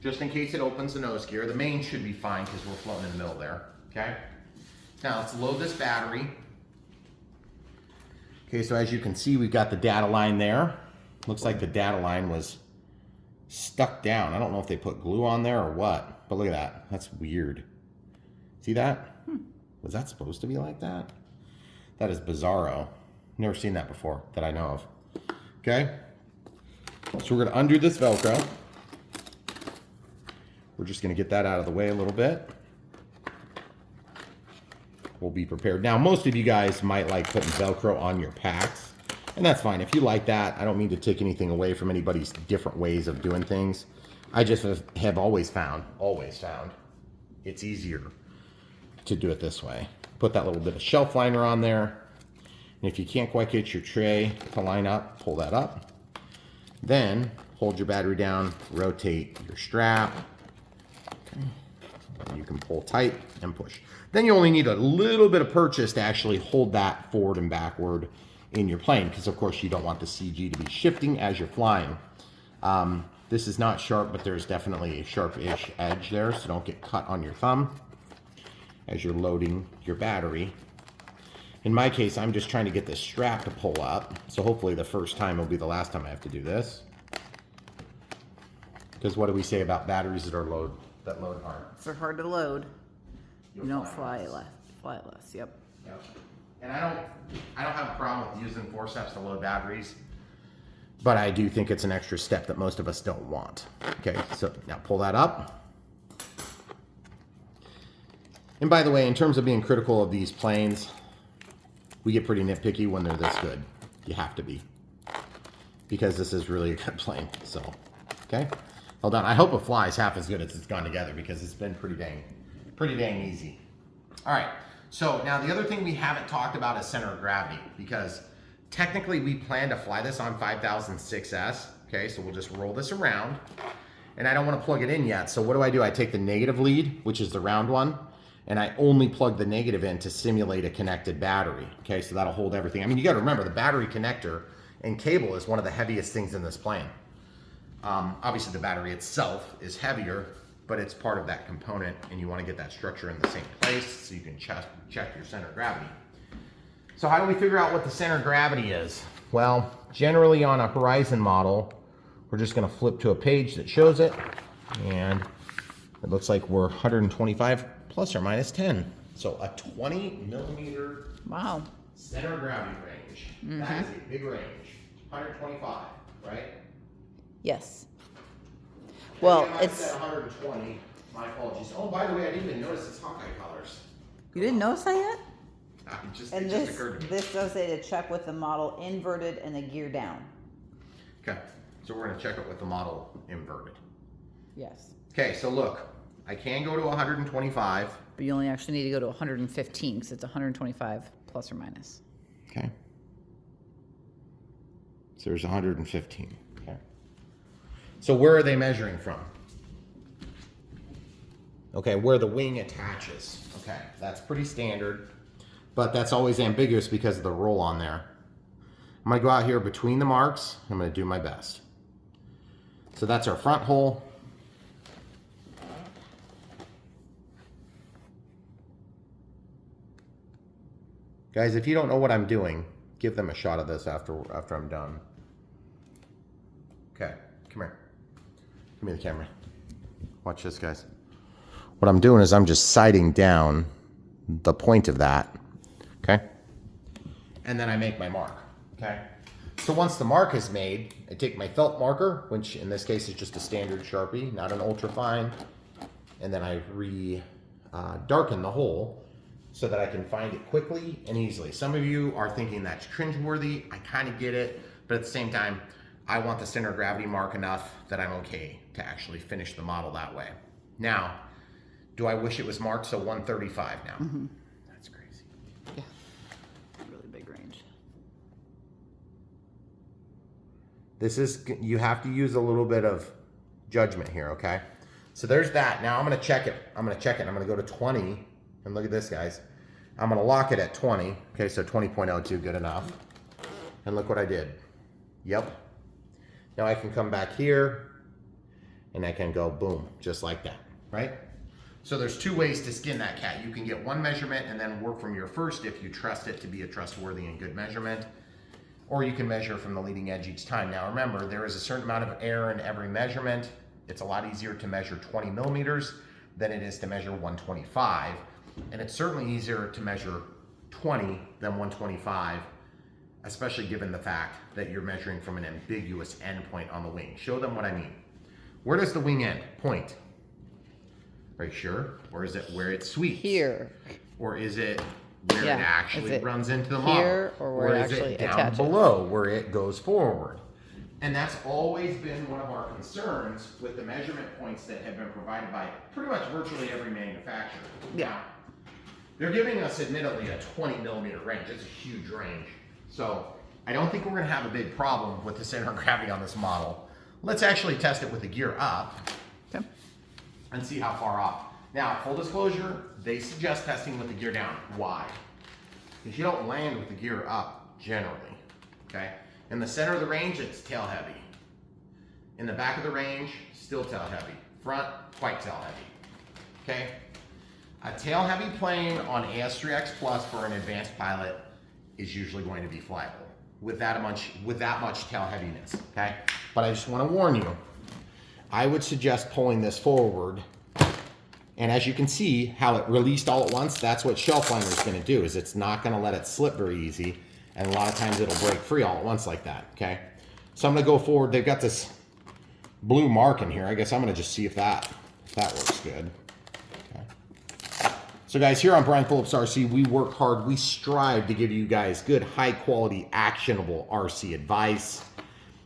Just in case it opens the nose gear. The main should be fine because we're floating in the middle there, okay? Now let's load this battery. Okay, so as you can see, we've got the data line there. Looks like the data line was stuck down. I don't know if they put glue on there or what, but look at that. That's weird. See that? Was that supposed to be like that? That is bizarro. Never seen that before that I know of. Okay, so we're gonna undo this Velcro. We're just gonna get that out of the way a little bit. We'll be prepared. Now, most of you guys might like putting Velcro on your packs, and that's fine. If you like that, I don't mean to take anything away from anybody's different ways of doing things. I just have always found it's easier to do it this way. Put that little bit of shelf liner on there. And if you can't quite get your tray to line up, pull that up. Then hold your battery down, rotate your strap. Okay. And you can pull tight and push. Then you only need a little bit of purchase to actually hold that forward and backward in your plane, because of course you don't want the CG to be shifting as you're flying. This is not sharp, but there's definitely a sharp-ish edge there, so don't get cut on your thumb as you're loading your battery. In my case, I'm just trying to get this strap to pull up, so hopefully the first time will be the last time I have to do this. Because what do we say about batteries that load hard? If they're hard to load, you don't fly less. Yep. And I don't have a problem with using forceps to load batteries, but I do think it's an extra step that most of us don't want. Okay, so now pull that up. And by the way, in terms of being critical of these planes, we get pretty nitpicky when they're this good. You have to be, because this is really a good plane. So, okay, hold on. I hope it flies half as good as it's gone together, because it's been pretty dang easy. All right. So now the other thing we haven't talked about is center of gravity, because technically we plan to fly this on 5006S. Okay, so we'll just roll this around, and I don't want to plug it in yet. So what do? I take the negative lead, which is the round one, and I only plug the negative in to simulate a connected battery. Okay, so that'll hold everything. I mean, you got to remember the battery connector and cable is one of the heaviest things in this plane. Obviously the battery itself is heavier, but it's part of that component, and you want to get that structure in the same place so you can check your center of gravity. So how do we figure out what the center of gravity is? Well, generally on a Horizon model, we're just going to flip to a page that shows it, and it looks like we're 125 plus or minus 10. So a 20 millimeter center of gravity range. That is a big range. 125, right? Yes. Well, it's 120. My apologies. Oh, by the way, I didn't even notice it's Hawkeye colors. You didn't notice that yet? And it just occurred to me. this does say to check with the model inverted and the gear down. Okay, so we're gonna check it with the model inverted. Yes. Okay, so look, I can go to 125. But you only actually need to go to 115 because it's 125 plus or minus. Okay. So there's 115. Okay. So where are they measuring from? Okay, where the wing attaches. Okay, that's pretty standard, but that's always ambiguous because of the roll on there. I'm gonna go out here between the marks. I'm gonna do my best. So that's our front hole. Guys, if you don't know what I'm doing, give them a shot of this after I'm done. Okay, come here. Give me the camera. Watch this, guys. What I'm doing is I'm just sighting down the point of that, okay? And then I make my mark, okay? So once the mark is made, I take my felt marker, which in this case is just a standard Sharpie, not an ultra fine, and then I darken the hole so that I can find it quickly and easily. Some of you are thinking that's cringeworthy. I kind of get it, but at the same time, I want the center of gravity mark enough that I'm okay to actually finish the model that way. Now, do I wish it was marked so 135 now? Mm-hmm. That's crazy. Yeah, really big range. This is, you have to use a little bit of judgment here, okay? So there's that. Now I'm gonna check it. I'm gonna go to 20, and look at this, guys. I'm gonna lock it at 20. Okay, so 20.02, good enough. And look what I did. Yep. Now I can come back here, and I can go boom, just like that, right? So there's two ways to skin that cat. You can get one measurement and then work from your first if you trust it to be a trustworthy and good measurement, or you can measure from the leading edge each time. Now remember, there is a certain amount of error in every measurement. It's a lot easier to measure 20 millimeters than it is to measure 125. And it's certainly easier to measure 20 than 125, especially given the fact that you're measuring from an ambiguous endpoint on the wing. Show them what I mean. Where does the wing end? Point. Are you sure? Or is it where it sweeps? Here. Or is it where it actually runs into the model? Here or where it actually is it down attaches? below where it goes forward? And that's always been one of our concerns with the measurement points that have been provided by pretty much virtually every manufacturer. Yeah. Now, they're giving us admittedly a 20 millimeter range. It's a huge range. So I don't think we're gonna have a big problem with the center of gravity on this model. Let's actually test it with the gear up. Okay. And see how far off. Now, full disclosure, they suggest testing with the gear down. Why? Because you don't land with the gear up, generally, okay? In the center of the range, it's tail heavy. In the back of the range, still tail heavy. Front, quite tail heavy, okay? A tail heavy plane on AS3X Plus for an advanced pilot is usually going to be flyable with that much tail heaviness, okay? But I just want to warn you, I would suggest pulling this forward, and as you can see how it released all at once, that's what shelf liner is going to do, is it's not going to let it slip very easy, and a lot of times it'll break free all at once like that, okay? So I'm going to go forward. They've got this blue mark in here. I guess I'm going to just see if that works good. Okay. So guys, here on Brian Phillips RC, we work hard. We strive to give you guys good, high quality, actionable RC advice,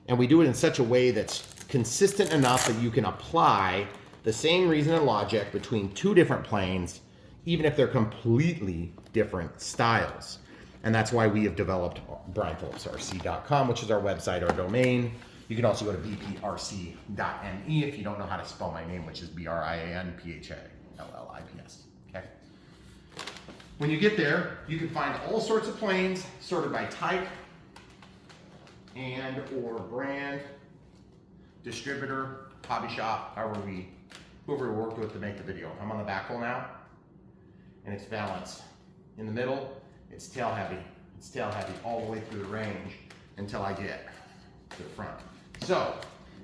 and we do it in such a way that's consistent enough that you can apply the same reason and logic between two different planes, even if they're completely different styles. And that's why we have developed BrianPhillipsRC.com, which is our website, our domain. You can also go to bprc.me if you don't know how to spell my name, which is BrianPhillips. Okay. When you get there, you can find all sorts of planes sorted by type and or brand, distributor, hobby shop, whoever we worked with to make the video. I'm on the back hole now, and it's balanced. In the middle, it's tail heavy. It's tail heavy all the way through the range until I get to the front. So,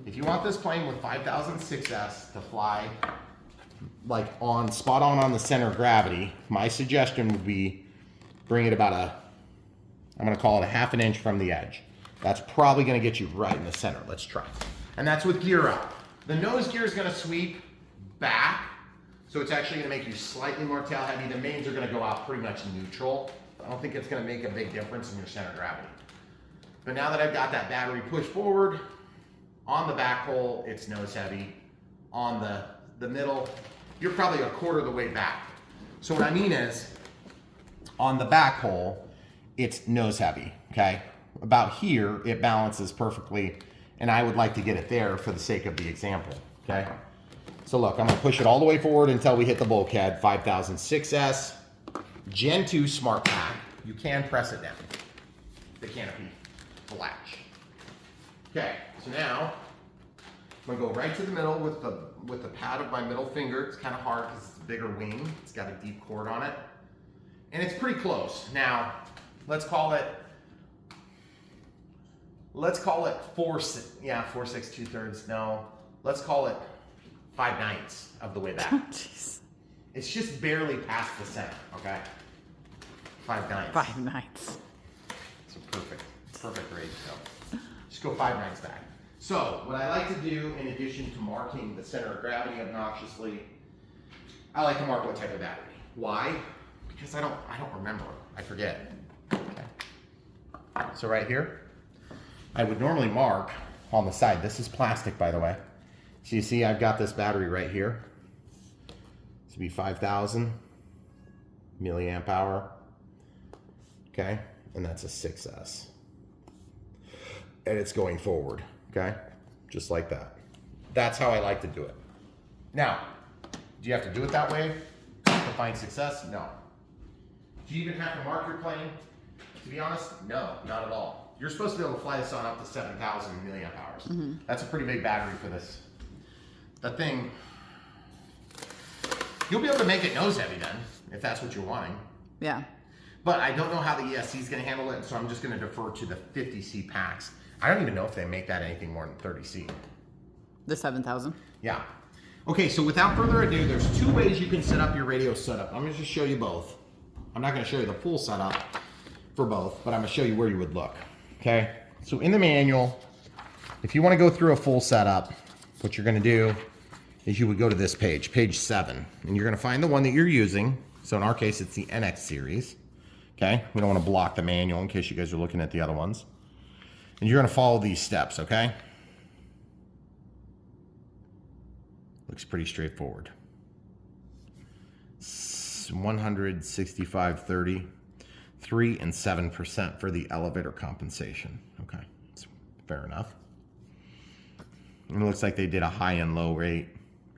if you want this plane with 5006S to fly like spot on the center of gravity, my suggestion would be bring it about I'm gonna call it a half an inch from the edge. That's probably gonna get you right in the center. Let's try. And that's with gear up. The nose gear is gonna sweep back, so it's actually gonna make you slightly more tail heavy. The mains are gonna go out pretty much neutral. I don't think it's gonna make a big difference in your center of gravity. But now that I've got that battery pushed forward, on the back hole, it's nose heavy. On the middle, you're probably a quarter of the way back. So what I mean is, on the back hole, it's nose heavy, okay? About here, it balances perfectly, and I would like to get it there for the sake of the example, okay? So look, I'm gonna push it all the way forward until we hit the bulkhead, 5006S, Gen 2 Smart Pack. You can press it down, the canopy, the latch. Okay, so now, I'm gonna go right to the middle with the pad of my middle finger. It's kind of hard because it's a bigger wing. It's got a deep cord on it. And it's pretty close. Now, let's call it 4 6 2/3. No, let's call it 5/9 of the way back. Jeez. It's just barely past the center, okay? 5/9. 5/9. So perfect ratio. Just go 5/9 back. So what I like to do, in addition to marking the center of gravity obnoxiously, I like to mark what type of battery. Why? Because I don't remember. I forget. Okay. So right here, I would normally mark on the side. This is plastic, by the way. So you see I've got this battery right here. This would be 5,000 milliamp hour. Okay, and that's a 6S. And it's going forward, okay? Just like that. That's how I like to do it. Now, do you have to do it that way to find success? No. Do you even have to mark your plane? To be honest, no, not at all. You're supposed to be able to fly this on up to 7,000 milliamp hours. That's a pretty big battery for this. The thing, you'll be able to make it nose heavy then, if that's what you're wanting. Yeah. But I don't know how the ESC is going to handle it, so I'm just going to defer to the 50C packs. I don't even know if they make that anything more than 30C. The 7,000? Yeah. Okay, so without further ado, there's 2 ways you can set up your radio setup. I'm going to just show you both. I'm not going to show you the full setup for both, but I'm going to show you where you would look. Okay? So in the manual, if you want to go through a full setup, what you're going to do is you would go to this page, page 7, and you're going to find the one that you're using. So in our case, it's the NX series. Okay? We don't want to block the manual in case you guys are looking at the other ones. And you're going to follow these steps, okay? Looks pretty straightforward. 165.30, 3 and 7% for the elevator compensation. Okay, that's fair enough. And it looks like they did a high and low rate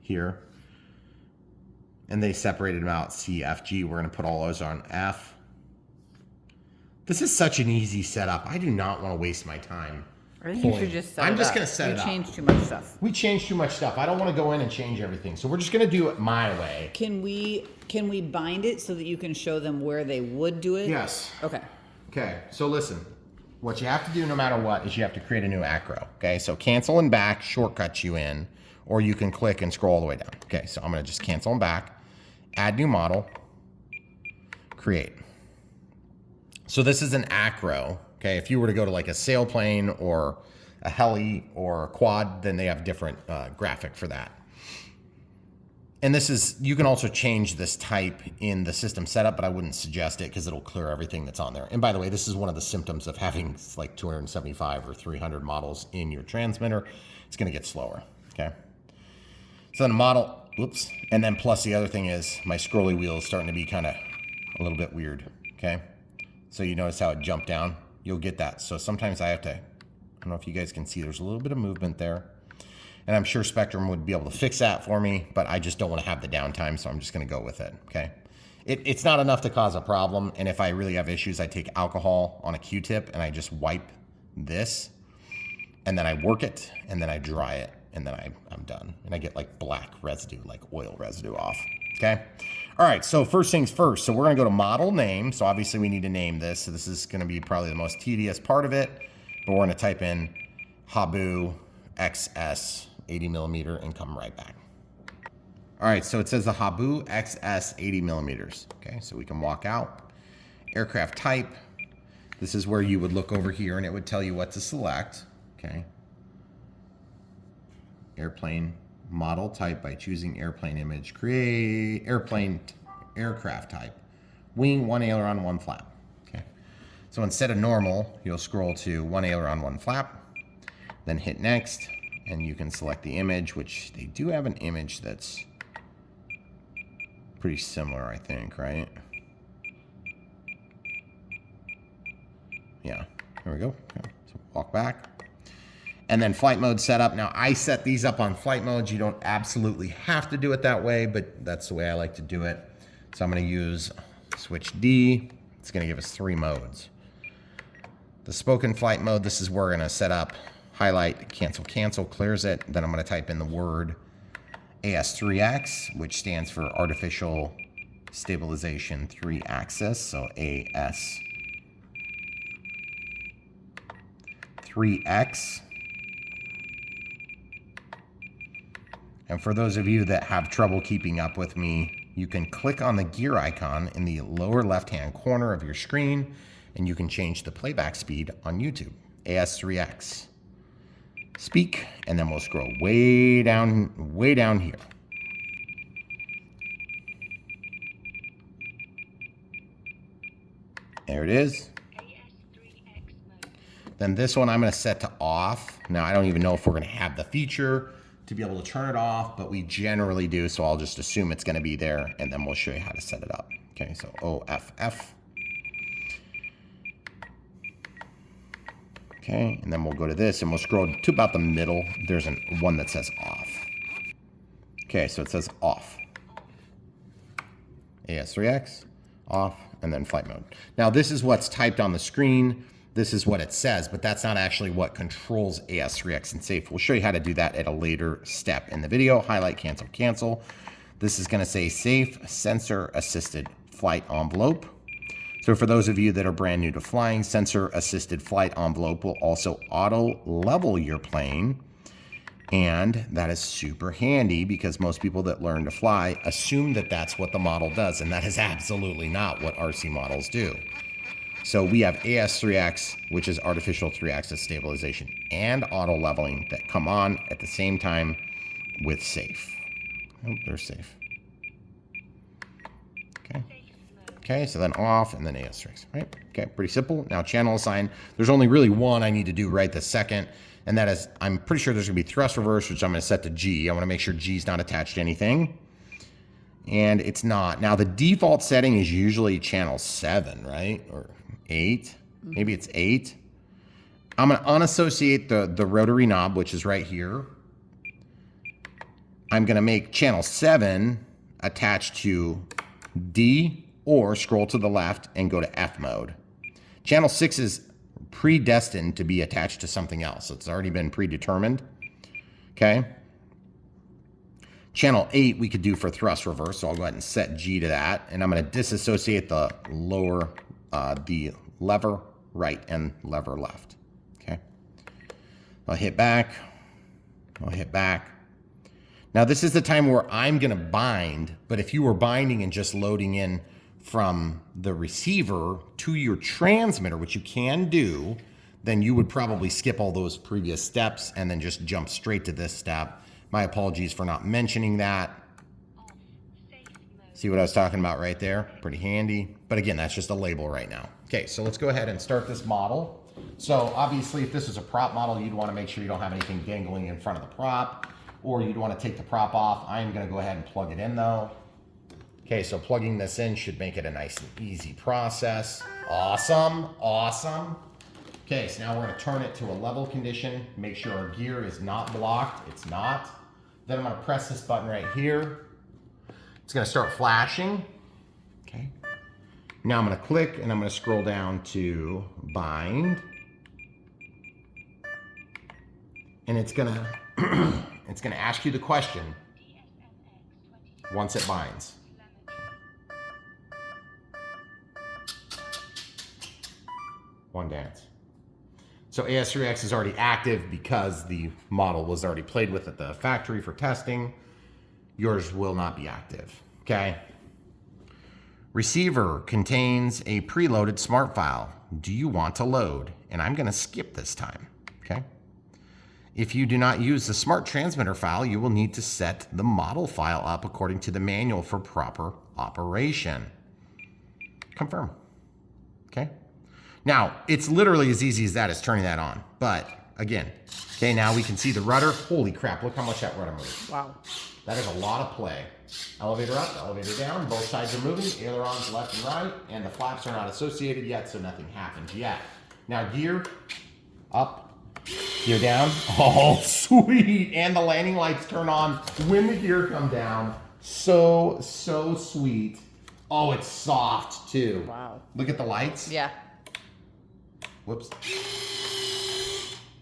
here. And they separated them out C, F, G. We're going to put all those on F. This is such an easy setup. I do not want to waste my time. I think you should just set it up. I'm just going to set it up. You changed too much stuff. We changed too much stuff. I don't want to go in and change everything. So we're just going to do it my way. Can we bind it so that you can show them where they would do it? Yes. Okay. Okay, so listen. What you have to do no matter what is you have to create a new acro. Okay, so cancel and back shortcuts you in, or you can click and scroll all the way down. Okay, so I'm going to just cancel and back, add new model, create. So this is an acro. Okay, if you were to go to like a sailplane or a heli or a quad, then they have different graphic for that. And this is, you can also change this type in the system setup, but I wouldn't suggest it because it'll clear everything that's on there. And by the way, this is one of the symptoms of having like 275 or 300 models in your transmitter. It's going to get slower. Okay. So then model, whoops. And then plus the other thing is my scrolly wheel is starting to be kind of a little bit weird. Okay. So you notice how it jumped down? You'll get that. So sometimes I have to, I don't know if you guys can see, there's a little bit of movement there. And I'm sure Spectrum would be able to fix that for me, but I just don't want to have the downtime, so I'm just going to go with it, okay? It's not enough to cause a problem, and if I really have issues, I take alcohol on a Q-tip, and I just wipe this, and then I work it, and then I dry it, and then I'm done. And I get like black residue, like oil residue off, okay? All right, so first things first. So we're going to go to model name. So obviously we need to name this. So this is going to be probably the most tedious part of it, but we're going to type in Habu XS 80 millimeter and come right back. All right, so it says the Habu XS 80 millimeters. Okay, so we can walk out. Aircraft type. This is where you would look over here and it would tell you what to select. Okay. Airplane model type by choosing airplane image. Create airplane aircraft type. Wing, 1 aileron, 1 flap. So instead of normal, you'll scroll to one aileron, one flap, then hit next, and you can select the image, which they do have an image that's pretty similar, I think, right? Yeah, there we go. Okay. So walk back. And then flight mode setup. Now I set these up on flight modes. You don't absolutely have to do it that way, but that's the way I like to do it. So I'm gonna use switch D. It's gonna give us 3 modes. The spoken flight mode, this is where we're gonna set up, highlight, cancel, cancel, clears it. Then I'm gonna type in the word AS3X, which stands for Artificial Stabilization 3-Axis. So AS3X. And for those of you that have trouble keeping up with me, you can click on the gear icon in the lower left-hand corner of your screen, and you can change the playback speed on YouTube. AS3X. Speak, and then we'll scroll way down here. There it is. Then this one I'm going to set to off. Now I don't even know if we're going to have the feature to be able to turn it off, but we generally do, so I'll just assume it's going to be there, and then we'll show you how to set it up. Okay, so OFF. Okay, and then we'll go to this, and we'll scroll to about the middle. There's one that says off. Okay, so it says off. AS3X, off, and then flight mode. Now this is what's typed on the screen. This is what it says, but that's not actually what controls AS3X and safe. We'll show you how to do that at a later step in the video. Highlight, cancel, cancel. This is gonna say safe sensor assisted flight envelope. So for those of you that are brand new to flying, sensor assisted flight envelope will also auto level your plane. And that is super handy because most people that learn to fly assume that that's what the model does, and that is absolutely not what RC models do. So we have AS3X, which is artificial 3-axis stabilization, and auto leveling that come on at the same time with safe. Oh, they're safe. Okay. Okay, so then off and then AS3X, right? Okay, pretty simple. Now channel assign. There's only really one I need to do right this second, and that is, I'm pretty sure there's gonna be thrust reverse, which I'm gonna set to G. I wanna make sure G's not attached to anything. And it's not. Now the default setting is usually channel 7, right? Or 8, maybe it's 8. I'm gonna unassociate the rotary knob, which is right here. I'm gonna make channel 7 attached to D, or scroll to the left and go to F mode. Channel 6 is predestined to be attached to something else. It's already been predetermined, okay? Channel 8 we could do for thrust reverse, so I'll go ahead and set G to that, and I'm gonna disassociate the lower, the lever right and lever left, okay? I'll hit back, I'll hit back. Now this is the time where I'm gonna bind, but if you were binding and just loading in from the receiver to your transmitter, which you can do, then you would probably skip all those previous steps and then just jump straight to this step. My apologies for not mentioning that. See what I was talking about right there? Pretty handy. But again, that's just a label right now. Okay, so let's go ahead and start this model. So obviously if this is a prop model, you'd want to make sure you don't have anything dangling in front of the prop, or you'd want to take the prop off. I'm going to go ahead and plug it in though. Okay, so plugging this in should make it a nice and easy process. Awesome, awesome. Okay, so now we're gonna turn it to a level condition, make sure our gear is not blocked. It's not. Then I'm gonna press this button right here. It's gonna start flashing. Okay. Now I'm gonna click and I'm gonna scroll down to bind. And it's gonna it's gonna ask you the question once it binds. One dance. So AS3X is already active because the model was already played with at the factory for testing. Yours will not be active, okay? Receiver contains a preloaded smart file. Do you want to load? And I'm gonna skip this time, okay? If you do not use the smart transmitter file, you will need to set the model file up according to the manual for proper operation. Confirm, okay? Now, it's literally as easy as that, as turning that on. But again, okay, now we can see the rudder. Holy crap, look how much that rudder moves. Wow. That is a lot of play. Elevator up, elevator down, both sides are moving, ailerons left and right, and the flaps are not associated yet, so nothing happens yet. Now gear up, gear down. Oh, sweet. And the landing lights turn on when the gear come down. So sweet. Oh, it's soft too. Wow. Look at the lights. Yeah. Whoops.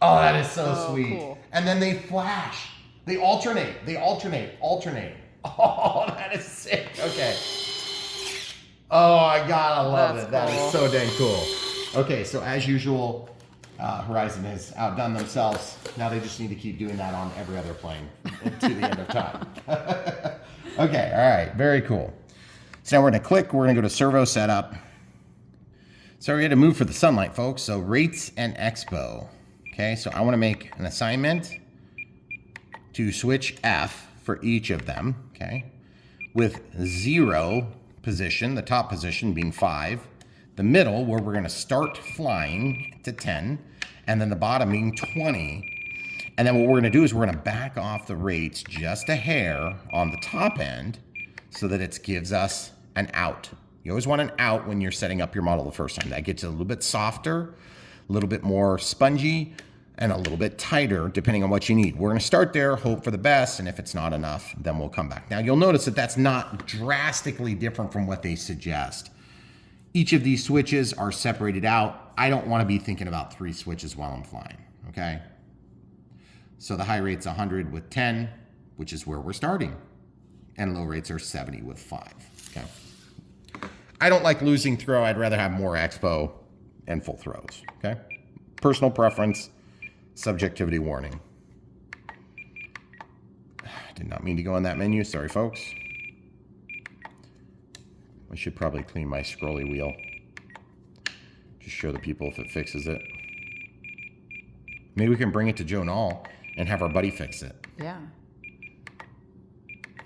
Oh, that is so sweet. Cool. And then they flash. They alternate. Alternate. Oh, that is sick. Okay. Oh, I gotta love it. That is so dang cool. Okay, so as usual, Horizon has outdone themselves. Now they just need to keep doing that on every other plane to the end of time. Okay, all right, very cool. So now we're gonna click, we're gonna go to servo setup. So we had to move for the sunlight, folks. So rates and expo. Okay, so I wanna make an assignment to switch F for each of them, okay? With 0 position, the top position being 5, the middle where we're gonna start flying to 10, and then the bottom being 20. And then what we're gonna do is we're gonna back off the rates just a hair on the top end so that it gives us an out. You always want an out when you're setting up your model the first time. That gets it a little bit softer, a little bit more spongy, and a little bit tighter depending on what you need. We're gonna start there, hope for the best, and if it's not enough, then we'll come back. Now you'll notice that that's not drastically different from what they suggest. Each of these switches are separated out. I don't wanna be thinking about 3 switches while I'm flying, okay? So the high rate's 100 with 10, which is where we're starting. And low rates are 70 with 5, okay? I don't like losing throw. I'd rather have more expo and full throws, okay? Personal preference. Subjectivity warning. Did not mean to go on that menu. Sorry, folks. I should probably clean my scrolly wheel. Just show the people if it fixes it. Maybe we can bring it to Joe Nall and have our buddy fix it. Yeah.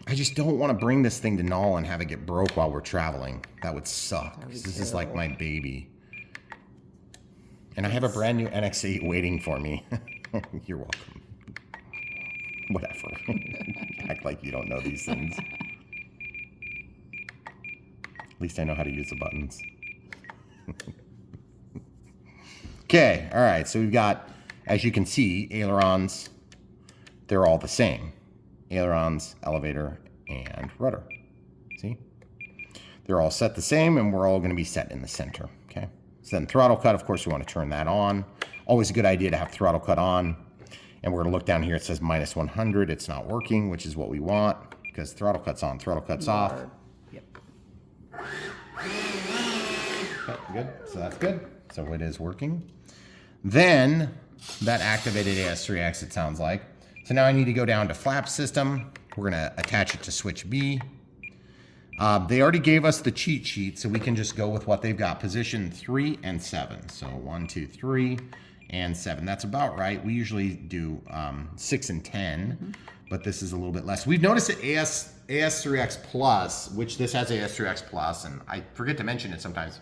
I just don't want to bring this thing to Nall and have it get broke while we're traveling. That would suck. This is like my baby. And I have a brand new NX8 waiting for me. You're welcome. Whatever. Act like you don't know these things. At least I know how to use the buttons. Okay, all right. So we've got, as you can see, ailerons. They're all the same. Ailerons, elevator, and rudder. See? They're all set the same, and we're all going to be set in the center. Okay. So then throttle cut, of course, we want to turn that on. Always a good idea to have throttle cut on. And we're going to look down here. It says minus 100. It's not working, which is what we want because throttle cut's on, throttle cut's off. Yep. Okay, good. So that's good. So it is working. Then that activated AS3X, it sounds like. So now I need to go down to flap system. We're going to attach it to switch B. They already gave us the cheat sheet, so we can just go with what they've got. Position 3 and 7. So 1, 2, 3, and 7. That's about right. We usually do 6 and 10, but this is a little bit less. We've noticed that AS3X Plus, which this has AS3X Plus, and I forget to mention it sometimes,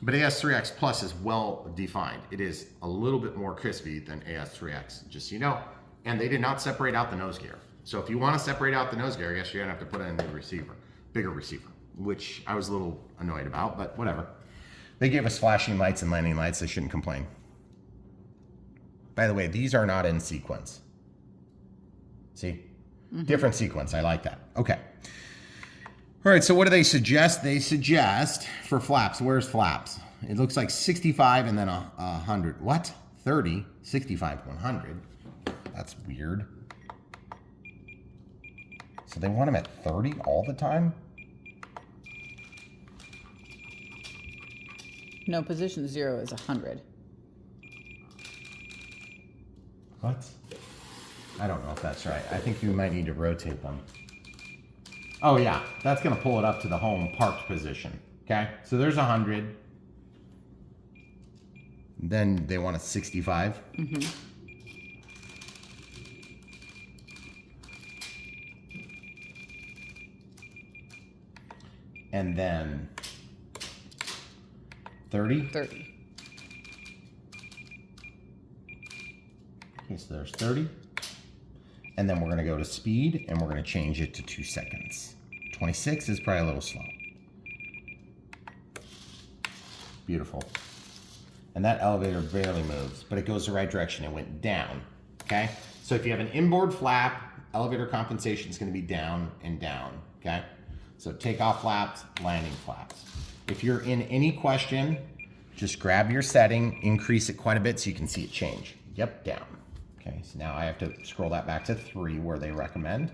but AS3X Plus is well defined. It is a little bit more crispy than AS3X, just so you know. And they did not separate out the nose gear. So if you want to separate out the nose gear, I guess you're gonna have to put in a new receiver. Bigger receiver, which I was a little annoyed about, but whatever. They gave us flashing lights and landing lights. They shouldn't complain. By the way, these are not in sequence. See? Different sequence. I like that. Okay. All right, so what do they suggest? They suggest for flaps. Where's flaps? It looks like 65 and then 100. What? 30, 65, 100. That's weird. So they want them at 30 all the time? No, position 0 is 100. What? I don't know if that's right. I think you might need to rotate them. Oh yeah, that's gonna pull it up to the home parked position. Okay, so there's 100. Then they want a 65. And then 30? 30. Okay, so there's 30. And then we're gonna go to speed and we're gonna change it to 2 seconds. 26 is probably a little slow. Beautiful. And that elevator barely moves, but it goes the right direction. It went down, okay? So if you have an inboard flap, elevator compensation is gonna be down and down, okay? So takeoff flaps, landing flaps. If you're in any question, just grab your setting, increase it quite a bit so you can see it change. Yep, down. Okay, so now I have to scroll that back to 3 where they recommend.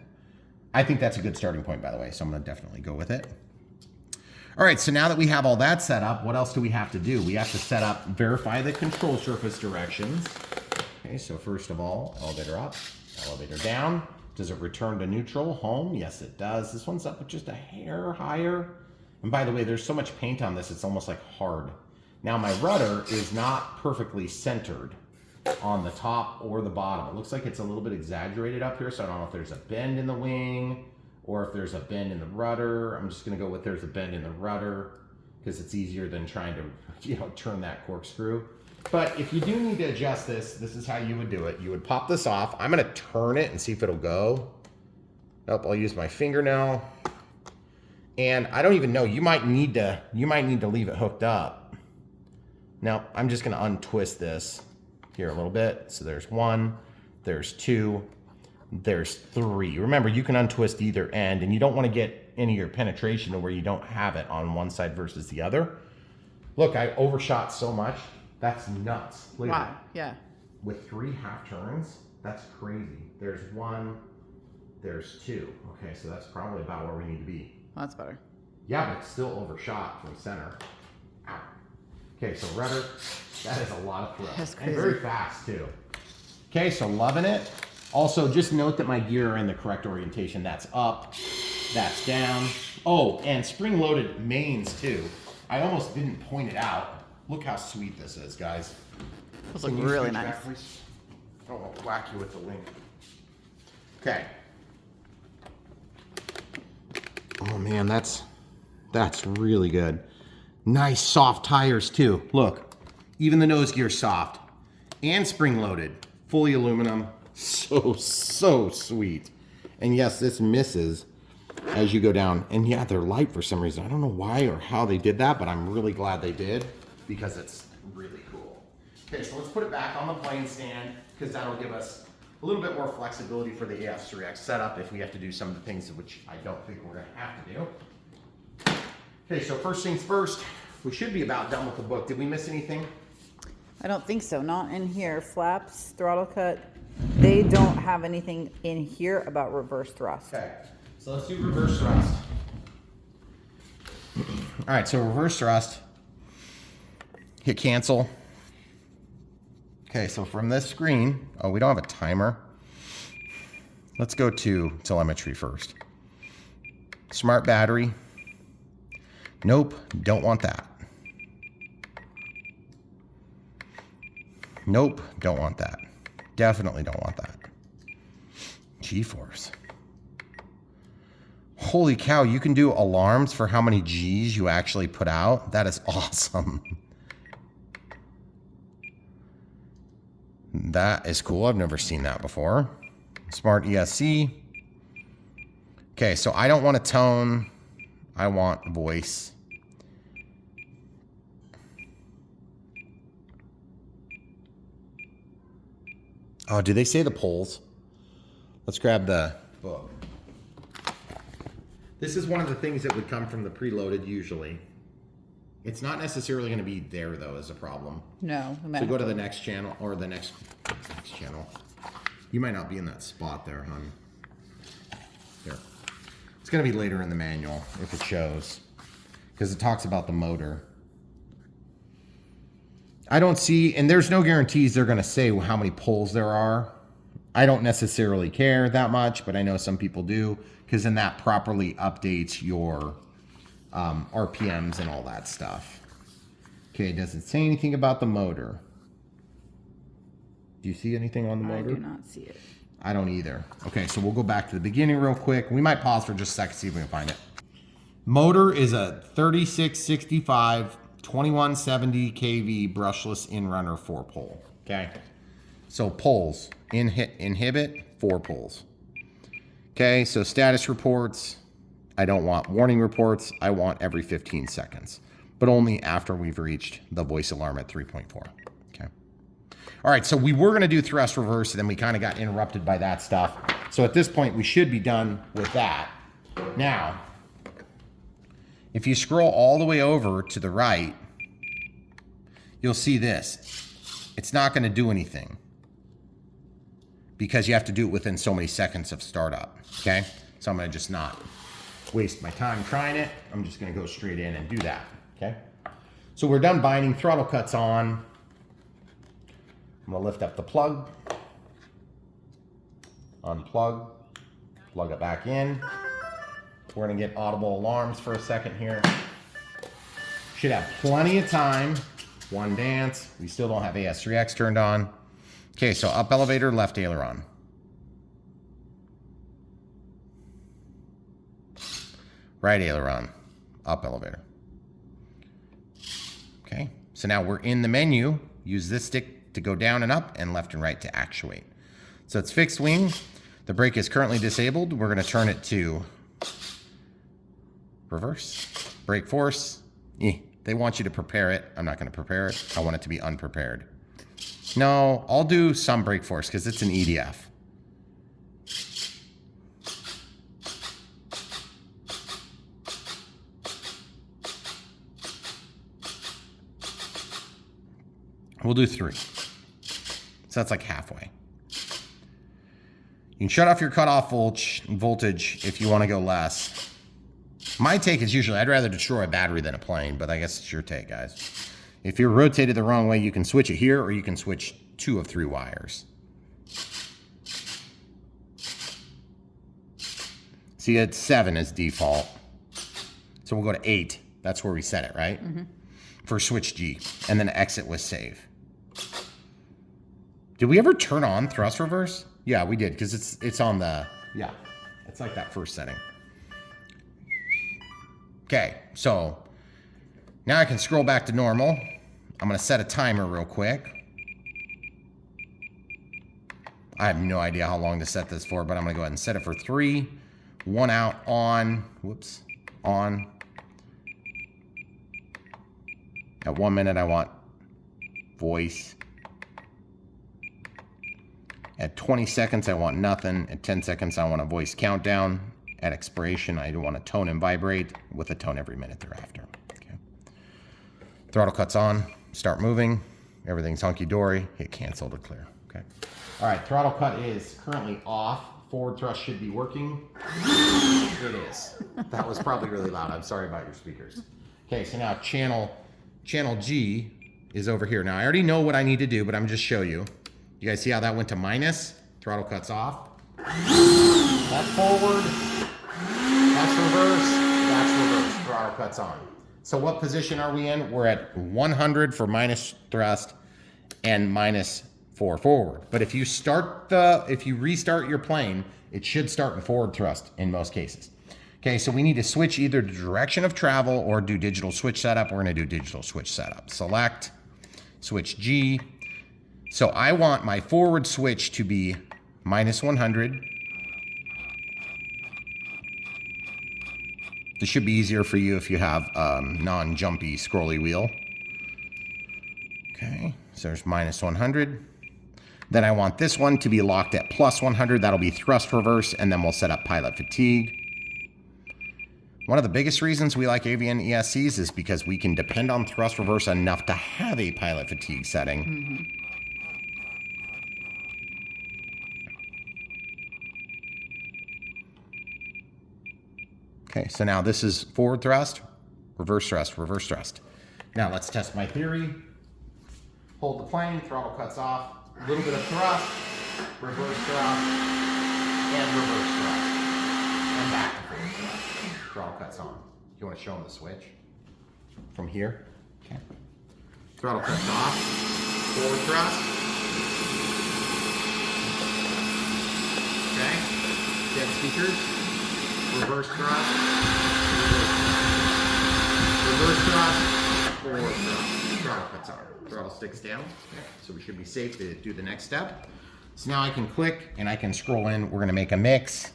I think that's a good starting point, by the way, so I'm gonna definitely go with it. All right, so now that we have all that set up, what else do we have to do? We have to set up, verify the control surface directions. Okay, so first of all, elevator up, elevator down. Does it return to neutral, home? Yes, it does. This one's up just a hair higher. And by the way, there's so much paint on this, it's almost like hard. Now my rudder is not perfectly centered on the top or the bottom. It looks like it's a little bit exaggerated up here, so I don't know if there's a bend in the wing or if there's a bend in the rudder. I'm just gonna go with there's a bend in the rudder because it's easier than trying to, turn that corkscrew. But if you do need to adjust this, this is how you would do it. You would pop this off. I'm gonna turn it and see if it'll go. Nope, I'll use my fingernail. And I don't even know, you might need to leave it hooked up. Now, I'm just gonna untwist this here a little bit. So there's 1, there's 2, there's 3. Remember, you can untwist either end and you don't wanna get any of your penetration to where you don't have it on one side versus the other. Look, I overshot so much. That's nuts. Look at that. Yeah. With 3 half turns, that's crazy. There's 1, there's 2. Okay, so that's probably about where we need to be. Well, that's better. Yeah, but it's still overshot from center. Ow. Okay, so rudder, that is a lot of thrust. That's crazy. And very fast too. Okay, so loving it. Also, just note that my gear are in the correct orientation. That's up, that's down. Oh, and spring-loaded mains too. I almost didn't point it out. Look how sweet this is, guys. Those look really nice. Back, please? I don't want to whack you with the link. Okay. Oh man, that's really good. Nice soft tires too. Look, even the nose gear's soft and spring-loaded, fully aluminum. So sweet. And yes, this misses as you go down. And yeah, they're light for some reason. I don't know why or how they did that, but I'm really glad they did because it's really cool. Okay, so let's put it back on the plane stand because that'll give us a little bit more flexibility for the AS3X setup if we have to do some of the things which I don't think we're gonna have to do. Okay, so first things first, we should be about done with the book. Did we miss anything? I don't think so. Not in here. Flaps, throttle cut. They don't have anything in here about reverse thrust. Okay, so let's do reverse thrust. All right, so reverse thrust. Hit cancel. Okay, so from this screen, oh, we don't have a timer. Let's go to telemetry first. Smart battery. Nope, don't want that. Nope, don't want that. Definitely don't want that. G-force. Holy cow, you can do alarms for how many G's you actually put out. That is awesome. That is cool. I've never seen that before. Smart ESC. Okay, so I don't want a tone. I want voice. Oh, do they say the polls? Let's grab the book. This is one of the things that would come from the preloaded usually. It's not necessarily going to be there though as a problem. No. So go to the next channel or the next channel. You might not be in that spot there, hon. There. It's going to be later in the manual if it shows because it talks about the motor. I don't see, and there's no guarantees they're going to say how many poles there are. I don't necessarily care that much, but I know some people do because then that properly updates your RPMs and all that stuff. Okay, it doesn't say anything about the motor. Do you see anything on the motor? I do not see it. I don't either. Okay, so we'll go back to the beginning real quick. We might pause for just a second, see if we can find it. Motor is a 3665 2170 kV brushless in-runner 4-pole. Okay, So pulls, inhibit, 4 pulls. Okay, so status reports, I don't want warning reports. I want every 15 seconds, but only after we've reached the voice alarm at 3.4. Okay. All right, so we were gonna do thrust reverse, and then we kind of got interrupted by that stuff. So at this point, we should be done with that. Now, if you scroll all the way over to the right, you'll see this. It's not gonna do anything because you have to do it within so many seconds of startup, okay? So I'm gonna just not waste my time trying it. I'm just gonna go straight in and do that, okay? So we're done binding, throttle cuts on. I'm gonna lift up the plug, unplug, plug it back in. We're gonna get audible alarms for a second here. Should have plenty of time. One dance, we still don't have AS3X turned on. Okay, so up elevator, left aileron. Right aileron, up elevator. Okay, so now we're in the menu. Use this stick to go down and up, and left and right to actuate. So it's fixed wing. The brake is currently disabled. We're gonna turn it to reverse. Brake force. They want you to prepare it. I'm not gonna prepare it. I want it to be unprepared. No, I'll do some brake force because it's an EDF. We'll do 3. So that's like halfway. You can shut off your cutoff voltage if you want to go less. My take is usually I'd rather destroy a battery than a plane, but I guess it's your take, guys. If you're rotated the wrong way, you can switch it here, or you can switch 2 of 3 wires. See, it's 7 as default. So we'll go to 8. That's where we set it, right? Mm-hmm. For switch G, and then exit with save. Did we ever turn on thrust reverse? Yeah, we did, because it's on the, yeah, it's like that first setting. Okay, so now I can scroll back to normal. I'm gonna set a timer real quick. I have no idea how long to set this for, but I'm gonna go ahead and set it for 3. 1 out, on, whoops, on. At 1 minute, I want voice. At 20 seconds, I want nothing. At 10 seconds, I want a voice countdown. At expiration, I want a tone and vibrate with a tone every minute thereafter. Okay. Throttle cuts on, start moving. Everything's hunky-dory. Hit cancel to clear. Okay. All right, throttle cut is currently off. Forward thrust should be working. It is. That was probably really loud. I'm sorry about your speakers. Okay, so now channel G is over here. Now I already know what I need to do, but I'm just show you. You guys see how that went to minus? Throttle cuts off. That's forward. That's reverse. That's reverse. Throttle cuts on. So what position are we in? We're at 100 for minus thrust and minus 4 forward. But if you restart your plane, it should start in forward thrust in most cases. Okay, so we need to switch either the direction of travel or do digital switch setup. We're gonna do digital switch setup. Select, switch G. So I want my forward switch to be minus 100. This should be easier for you if you have non-jumpy scrolly wheel. Okay, so there's minus 100. Then I want this one to be locked at plus 100. That'll be thrust reverse, and then we'll set up pilot fatigue. One of the biggest reasons we like Avian ESCs is because we can depend on thrust reverse enough to have a pilot fatigue setting. Mm-hmm. Okay, so now this is forward thrust, reverse thrust, reverse thrust. Now let's test my theory. Hold the plane, throttle cuts off, a little bit of thrust, reverse thrust, and reverse thrust. And back to forward thrust. Throttle cuts on. You want to show them the switch? From here? Okay. Throttle cuts off, forward thrust. Okay. Dead speakers. Reverse thrust, reverse thrust, forward thrust. throttle cuts on. Throttle sticks down. Okay, so we should be safe to do the next step. So now I can click and I can scroll in. We're gonna make a mix.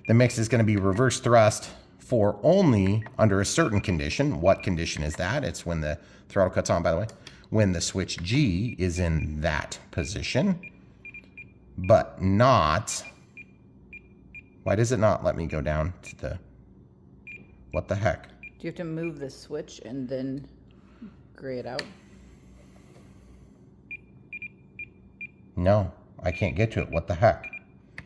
The mix is gonna be reverse thrust for only under a certain condition. What condition is that? It's when the throttle cuts on, by the way, when the switch G is in that position, but not, why does it not let me go down to the, what the heck? Do you have to move the switch and then gray it out? No, I can't get to it. What the heck?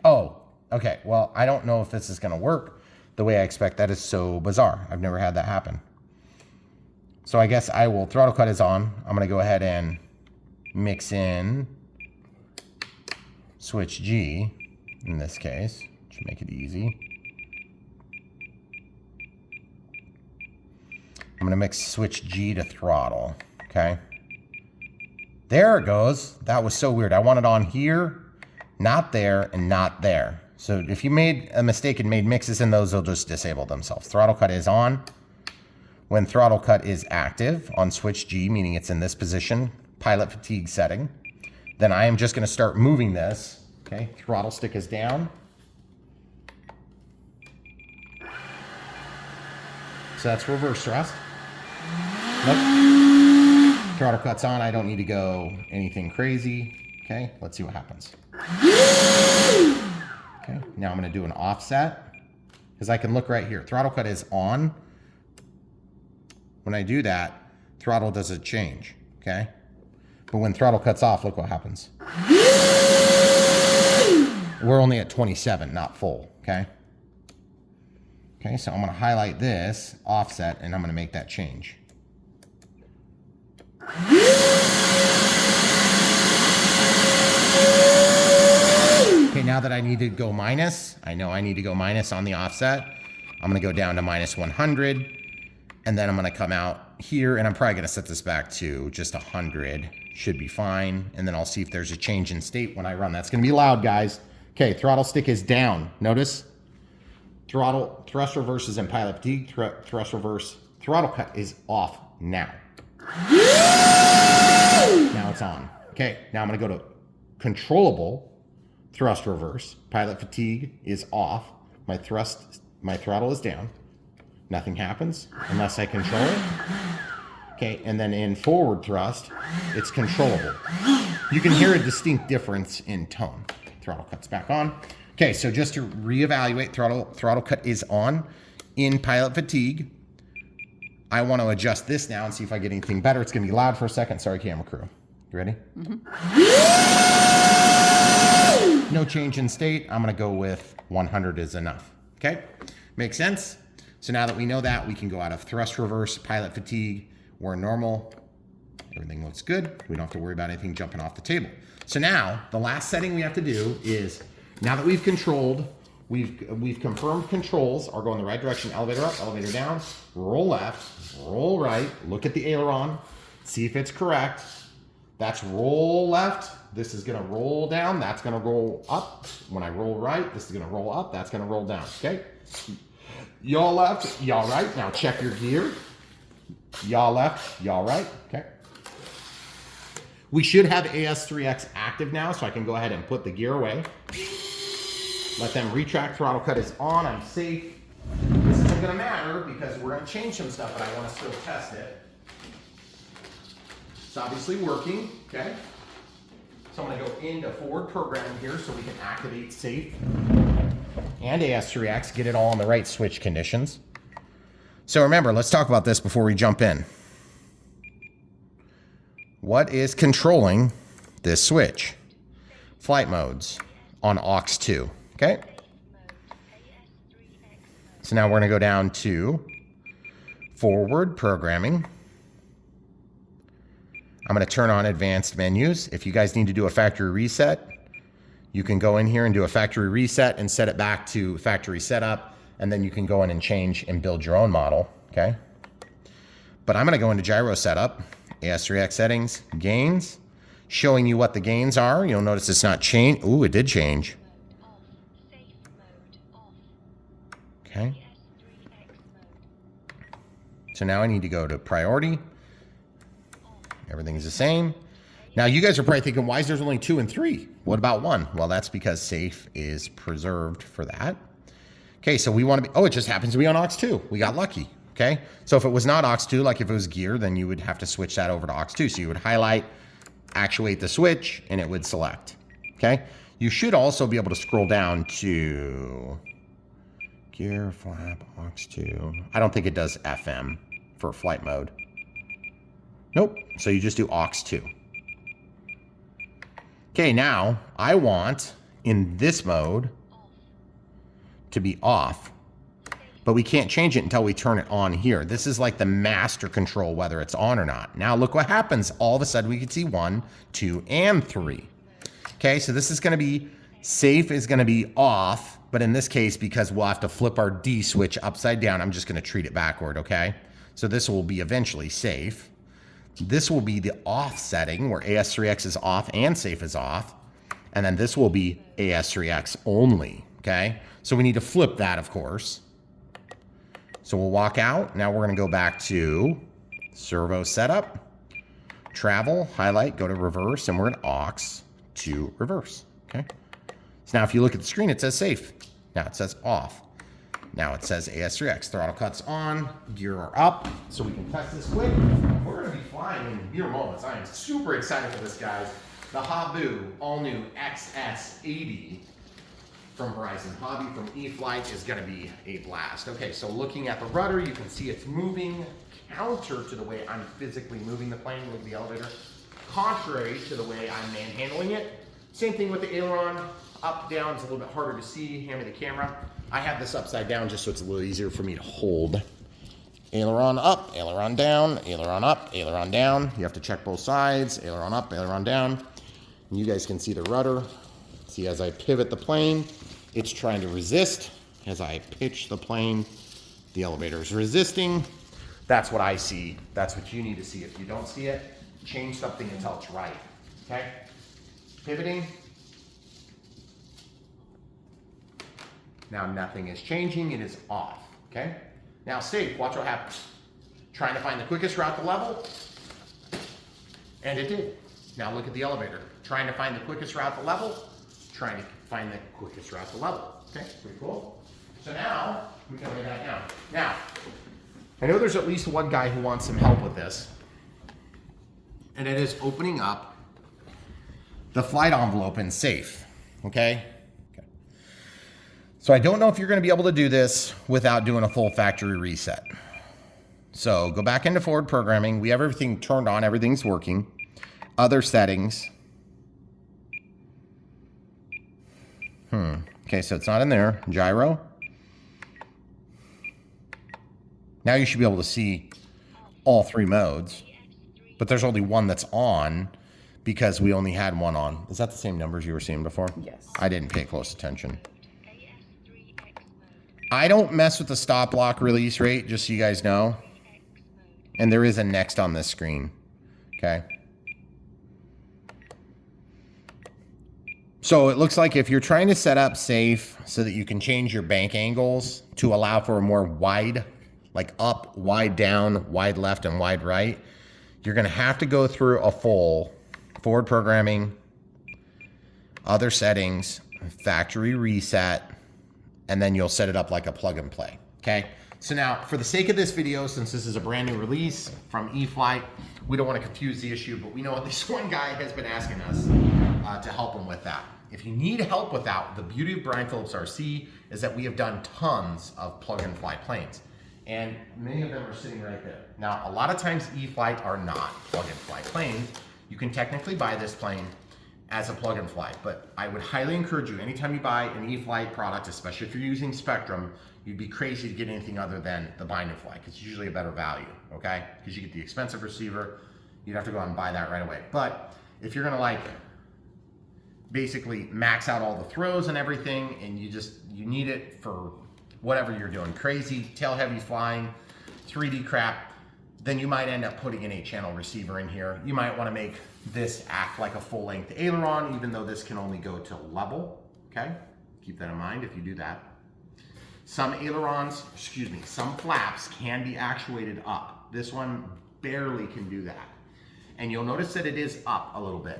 Oh, okay. Well, I don't know if this is going to work the way I expect. That is so bizarre. I've never had that happen. So I guess I will, throttle cut is on. I'm going to go ahead and mix in switch G in this case, to make it easy. I'm going to mix switch G to throttle. Okay. There it goes. That was so weird. I want it on here, not there, and not there. So if you made a mistake and made mixes in those, they'll just disable themselves. Throttle cut is on. When throttle cut is active on switch G, meaning it's in this position, pilot fatigue setting, then I am just going to start moving this. Okay, throttle stick is down. So that's reverse thrust. Nope. Throttle cut's on. I don't need to go anything crazy. Okay, let's see what happens. Okay, now I'm going to do an offset because I can look right here. Throttle cut is on. When I do that, throttle doesn't change. Okay, but when throttle cuts off, look what happens. We're only at 27, not full. Okay. Okay, so I'm going to highlight this offset and I'm going to make that change. Okay, now that I need to go minus, I know I need to go minus on the offset. I'm going to go down to minus 100 and then I'm going to come out here and I'm probably going to set this back to just 100. Should be fine. And then I'll see if there's a change in state when I run. That's going to be loud, guys. Okay, throttle stick is down. Notice throttle, thrust reverse is in pilot fatigue, thrust reverse, throttle cut is off now. Now it's on. Okay, now I'm going to go to controllable thrust reverse. Pilot fatigue is off. My throttle is down. Nothing happens unless I control it. Okay, and then in forward thrust, it's controllable. You can hear a distinct difference in tone. Throttle cuts back on. Okay, so just to reevaluate, throttle cut is on in pilot fatigue. I want to adjust this now and see if I get anything better. It's going to be loud for a second. Sorry, camera crew. You ready? Mm-hmm. No change in state. I'm going to go with 100 is enough. Okay, makes sense? So now that we know that, we can go out of thrust reverse, pilot fatigue. We're normal. Everything looks good. We don't have to worry about anything jumping off the table. So now the last setting we have to do is, now that we've controlled, we've confirmed controls are going the right direction. Elevator up, elevator down, roll left, roll right, look at the aileron, see if it's correct. That's roll left. This is going to roll down. That's going to roll up. When I roll right, this is going to roll up. That's going to roll down. Okay. Yaw left, yaw right. Now check your gear. Yaw left, yaw right. Okay. We should have AS3X active now, so I can go ahead and put the gear away. Let them retract. Throttle cut is on. I'm safe. This isn't going to matter because we're going to change some stuff, but I want to still test it. It's obviously working. Okay. So I'm going to go into forward programming here so we can activate safe and AS3X, get it all in the right switch conditions. So remember, let's talk about this before we jump in. What is controlling this switch? Flight modes on aux2, okay? So now we're going to go down to forward programming. I'm going to turn on advanced menus. If you guys need to do a factory reset, you can go in here and do a factory reset and set it back to factory setup, and then you can go in and change and build your own model, okay? But I'm going to go into gyro setup. AS3X settings, gains, showing you what the gains are. You'll notice it's not changed. Ooh, it did change. Okay. So now I need to go to priority Everything's the same. Now you guys are probably thinking, why is there only 2 and 3? What about 1? Well, that's because safe is preserved for that. Okay, so we want to be, oh, it just happens to be on aux 2. We got lucky, okay? So if it was not aux 2, like if it was gear, then you would have to switch that over to aux 2. So you would highlight, actuate the switch, and it would select, okay? You should also be able to scroll down to gear, flap, aux 2. I don't think it does FM for flight mode. Nope, so you just do aux 2. Okay, now I want in this mode to be off, but we can't change it until we turn it on here. This is like the master control, whether it's on or not. Now look what happens. All of a sudden we can see 1, 2, and 3. Okay, so this is gonna be, safe is gonna be off, but in this case, because we'll have to flip our D switch upside down, I'm just gonna treat it backward, okay? So this will be eventually safe. This will be the off setting where AS3X is off and safe is off. And then this will be AS3X only, okay? So we need to flip that, of course. So we'll walk out. Now we're gonna go back to servo setup, travel, highlight, go to reverse, and we're gonna aux to reverse, okay? So now if you look at the screen, it says safe. Now it says off. Now it says AS3X, throttle cuts on, gear are up, so we can test this quick. We're gonna be flying in mere moments. I am super excited for this, guys. The Habu all-new XS80 from Horizon Hobby from E-flite is gonna be a blast. Okay, so looking at the rudder, you can see it's moving counter to the way I'm physically moving the plane with the elevator, contrary to the way I'm manhandling it. Same thing with the aileron, up, down, it's a little bit harder to see, hand me the camera. I have this upside down just so it's a little easier for me to hold. Aileron up, aileron down, aileron up, aileron down. You have to check both sides, aileron up, aileron down. And you guys can see the rudder. See, as I pivot the plane, it's trying to resist. As I pitch the plane, the elevator is resisting. That's what I see. That's what you need to see. If you don't see it, change something until it's right, okay? Pivoting. Now nothing is changing, it is off, okay? Now safe, watch what happens. Trying to find the quickest route to level, and it did. Now look at the elevator. Trying to find the quickest route to level, trying to find the quickest route to level. Okay, pretty cool. So now, we can lay that down. Now, I know there's at least one guy who wants some help with this, and it is opening up the flight envelope in safe, okay? So I don't know if you're gonna be able to do this without doing a full factory reset. So go back into forward programming. We have everything turned on, everything's working. Other settings. Okay, so it's not in there. Gyro. Now you should be able to see all 3 modes, but there's only one that's on because we only had one on. Is that the same numbers you were seeing before? Yes. I didn't pay close attention. I don't mess with the stop lock release rate, just so you guys know. And there is a next on this screen, okay? So it looks like if you're trying to set up safe so that you can change your bank angles to allow for a more wide, like up, wide down, wide left, and wide right, you're gonna have to go through a full forward programming, other settings, factory reset, and then you'll set it up like a plug and play, okay? So now, for the sake of this video, since this is a brand new release from E-flite, we don't want to confuse the issue, but we know at least one guy has been asking us to help him with that. If you need help with that, the beauty of Brian Phillips RC is that we have done tons of plug and fly planes, and many of them are sitting right there. Now, a lot of times E-flite are not plug and fly planes. You can technically buy this plane as a plug and fly, but I would highly encourage you, anytime you buy an E-flite product, especially if you're using Spectrum, you'd be crazy to get anything other than the bind and fly, because it's usually a better value, okay? Because you get the expensive receiver, you'd have to go out and buy that right away. But if you're gonna like basically max out all the throws and everything, and you need it for whatever you're doing, crazy, tail heavy flying, 3D crap, then you might end up putting an 8-channel receiver in here. You might wanna make this act like a full-length aileron, even though this can only go to level, okay? Keep that in mind if you do that. Some ailerons, some flaps can be actuated up. This one barely can do that. And you'll notice that it is up a little bit.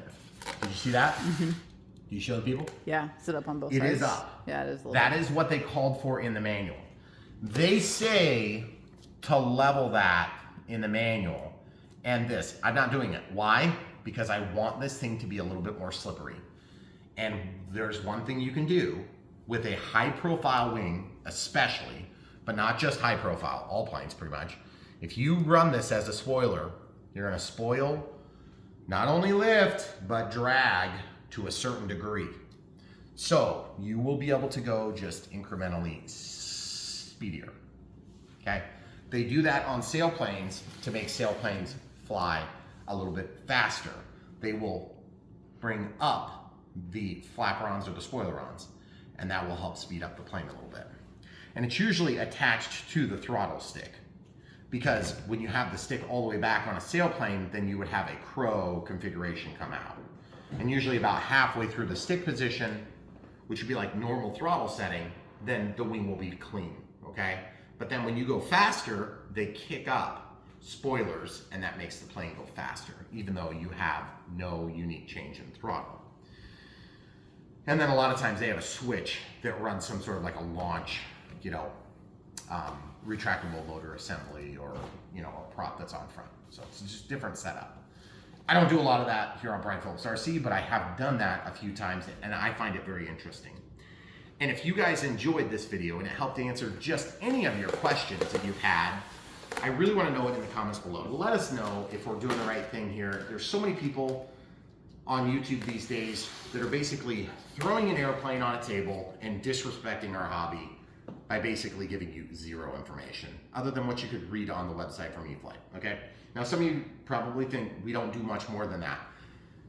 Did you see that? Mm-hmm. Do you show the people? Yeah, sit up on both sides. It is up. Yeah, it is a little That is what they called for in the manual. They say to level that in the manual. And this, I'm not doing it. Why? Because I want this thing to be a little bit more slippery. And there's one thing you can do with a high profile wing, especially, but not just high profile, all planes pretty much. If you run this as a spoiler, you're gonna spoil not only lift, but drag to a certain degree. So you will be able to go just incrementally speedier, okay? They do that on sailplanes to make sailplanes fly a little bit faster. They will bring up the flaperons or the spoilerons, and that will help speed up the plane a little bit. And it's usually attached to the throttle stick, because when you have the stick all the way back on a sailplane, then you would have a crow configuration come out. And usually about halfway through the stick position, which would be like normal throttle setting, then the wing will be clean, okay? But then when you go faster, they kick up spoilers, and that makes the plane go faster, even though you have no unique change in throttle. And then a lot of times they have a switch that runs some sort of like a launch, retractable motor assembly, or a prop that's on front. So it's just different setup. I don't do a lot of that here on Brian Phillips RC, but I have done that a few times, and I find it very interesting. And if you guys enjoyed this video and it helped answer just any of your questions that you've had, I really want to know it in the comments below. Let us know if we're doing the right thing here. There's so many people on YouTube these days that are basically throwing an airplane on a table and disrespecting our hobby by basically giving you zero information other than what you could read on the website from E-flite, okay? Now, some of you probably think we don't do much more than that.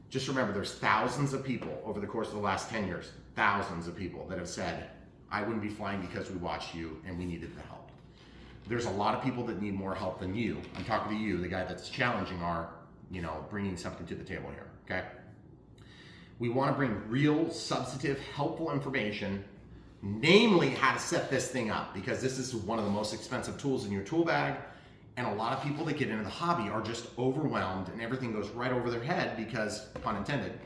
Just remember, there's thousands of people over the course of the last 10 years, thousands of people that have said, I wouldn't be flying because we watched you and we needed the help. There's a lot of people that need more help than you. I'm talking to you, the guy that's challenging our, bringing something to the table here, okay? We want to bring real, substantive, helpful information, namely how to set this thing up, because this is one of the most expensive tools in your tool bag. And a lot of people that get into the hobby are just overwhelmed and everything goes right over their head because, pun intended,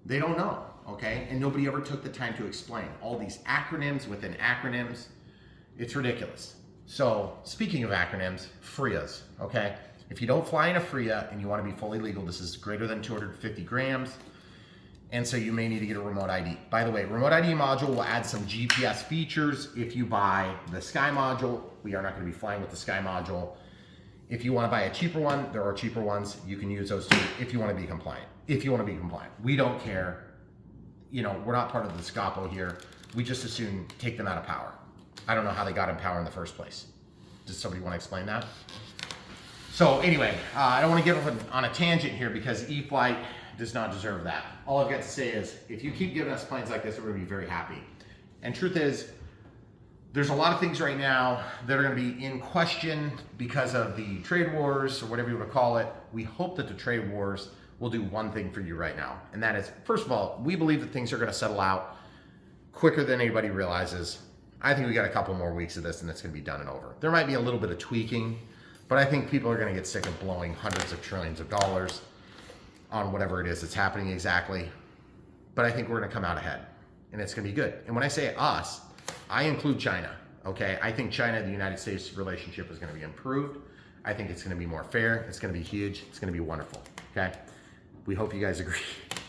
they don't know, okay? And nobody ever took the time to explain all these acronyms within acronyms. It's ridiculous. So speaking of acronyms, FRIAs, okay? If you don't fly in a FRIA and you want to be fully legal, this is greater than 250 grams. And so you may need to get a remote ID. By the way, remote ID module will add some GPS features if you buy the Sky module. We are not going to be flying with the Sky module. If you want to buy a cheaper one, there are cheaper ones. You can use those too if you want to be compliant. If you want to be compliant. We don't care. We're not part of the SCAPO here. We just as soon take them out of power. I don't know how they got in power in the first place. Does somebody want to explain that? So anyway, I don't want to get off on a tangent here because E-flite does not deserve that. All I've got to say is, if you keep giving us planes like this, we're going to be very happy. And truth is, there's a lot of things right now that are going to be in question because of the trade wars, or whatever you want to call it. We hope that the trade wars will do one thing for you right now. And that is, first of all, we believe that things are going to settle out quicker than anybody realizes. I think we got a couple more weeks of this and it's going to be done and over. There might be a little bit of tweaking, but I think people are going to get sick of blowing hundreds of trillions of dollars on whatever it is that's happening exactly. But I think we're going to come out ahead and it's going to be good. And when I say us, I include China, okay? I think China and the United States relationship is going to be improved. I think it's going to be more fair. It's going to be huge. It's going to be wonderful, okay? We hope you guys agree.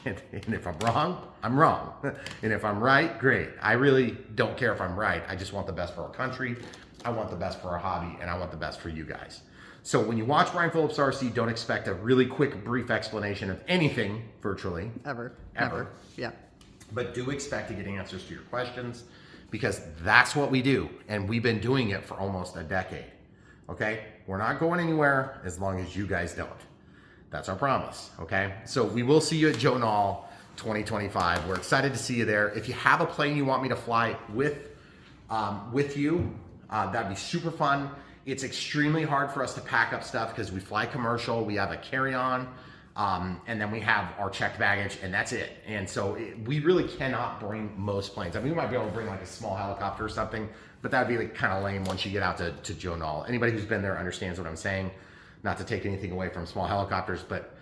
And if I'm wrong, I'm wrong. And if I'm right, great. I really don't care if I'm right. I just want the best for our country. I want the best for our hobby, and I want the best for you guys. So when you watch Brian Phillips RC, don't expect a really quick, brief explanation of anything virtually. Ever. Yeah. But do expect to get answers to your questions, because that's what we do. And we've been doing it for almost a decade, okay? We're not going anywhere as long as you guys don't. That's our promise, okay? So we will see you at Joe Nall 2025. We're excited to see you there. If you have a plane you want me to fly with you, that'd be super fun. It's extremely hard for us to pack up stuff because we fly commercial. We have a carry-on, and then we have our checked baggage, and that's it. And so we really cannot bring most planes. I mean, we might be able to bring like a small helicopter or something, but that'd be like kind of lame once you get out to Joe Nall. Anybody who's been there understands what I'm saying. Not to take anything away from small helicopters, but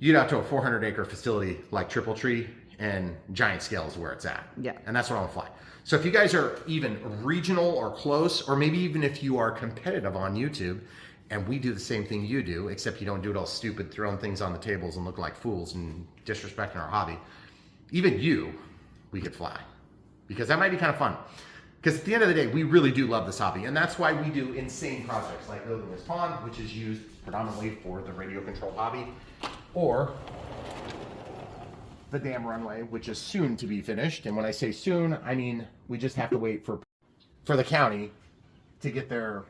you get out to a 400-acre facility like Triple Tree, and giant scale is where it's at. Yeah. And that's what I want to fly. So if you guys are even regional or close, or maybe even if you are competitive on YouTube, and we do the same thing you do, except you don't do it all stupid, throwing things on the tables and looking like fools and disrespecting our hobby, even you, we could fly. Because that might be kind of fun. Because at the end of the day, we really do love this hobby. And that's why we do insane projects like building this pond, which is used predominantly for the radio control hobby, or the dam runway, which is soon to be finished. And when I say soon, I mean we just have to wait for the county to get their...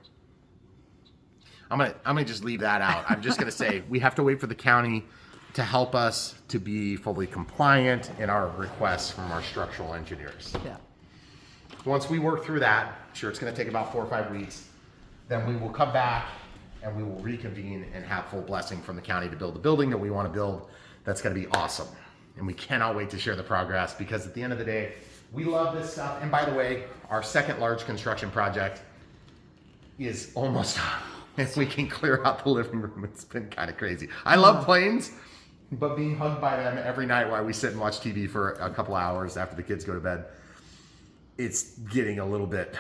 I'm gonna just leave that out. I'm just gonna say we have to wait for the county to help us to be fully compliant in our requests from our structural engineers. Yeah. Once we work through that, sure, it's gonna take about 4 or 5 weeks, then we will come back and we will reconvene and have full blessing from the county to build the building that we wanna build. That's gonna be awesome. And we cannot wait to share the progress, because at the end of the day, we love this stuff. And by the way, our second large construction project is almost done. If we can clear out the living room, it's been kind of crazy. I love planes, but being hugged by them every night while we sit and watch TV for a couple hours after the kids go to bed, it's getting a little bit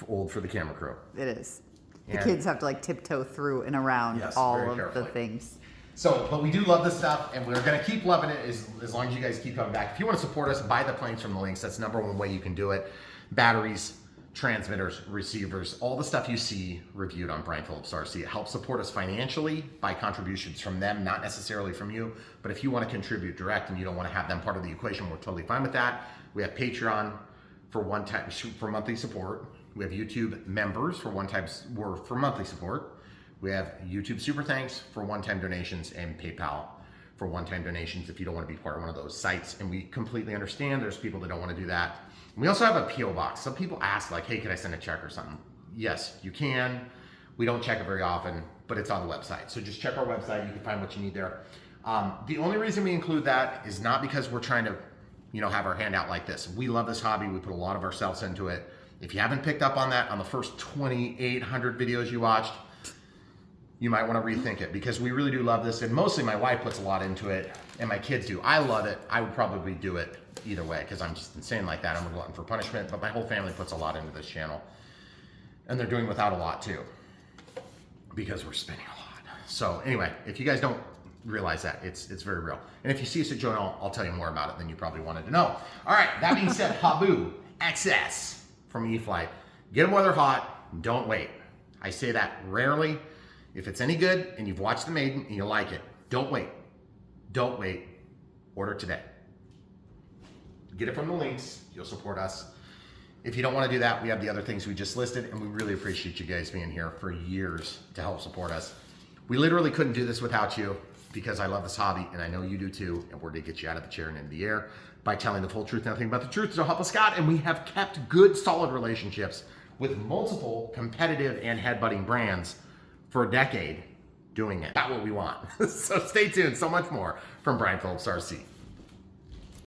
old for the camera crew. It is. The And- kids have to like tiptoe through and around Yes, all very of carefully. the things. So, but we do love this stuff, and we're gonna keep loving it as long as you guys keep coming back. If you wanna support us, buy the planes from the links. That's the #1 way you can do it. Batteries, transmitters, receivers, all the stuff you see reviewed on Brian Phillips RC. It helps support us financially by contributions from them, not necessarily from you. But if you wanna contribute direct and you don't wanna have them part of the equation, we're totally fine with that. We have Patreon for monthly support. We have YouTube members for monthly support. We have YouTube Super Thanks for one-time donations, and PayPal for one-time donations if you don't want to be part of one of those sites. And we completely understand there's people that don't want to do that. And we also have a P.O. box. Some people ask like, hey, can I send a check or something? Yes, you can. We don't check it very often, but it's on the website. So just check our website. You can find what you need there. The only reason we include that is not because we're trying to, have our hand out like this. We love this hobby. We put a lot of ourselves into it. If you haven't picked up on that on the first 2,800 videos you watched, you might want to rethink it, because we really do love this. And mostly my wife puts a lot into it, and my kids do. I love it. I would probably do it either way, because I'm just insane like that. I'm a glutton for punishment, but my whole family puts a lot into this channel. And they're doing without a lot too, because we're spending a lot. So anyway, if you guys don't realize that, it's very real. And if you see us at Journal, I'll tell you more about it than you probably wanted to know. All right, that being said, Habu XS from E-flite. Get them while they're hot. Don't wait. I say that rarely. If it's any good and you've watched The Maiden and you like it, don't wait. Don't wait. Order today. Get it from the links. You'll support us. If you don't want to do that, we have the other things we just listed, and we really appreciate you guys being here for years to help support us. We literally couldn't do this without you, because I love this hobby, and I know you do too, and we're to get you out of the chair and into the air by telling the full truth, nothing but the truth to help us out. And we have kept good, solid relationships with multiple competitive and headbutting brands for a decade doing it. That's what we want. So stay tuned. So much more from Brian Phillips RC.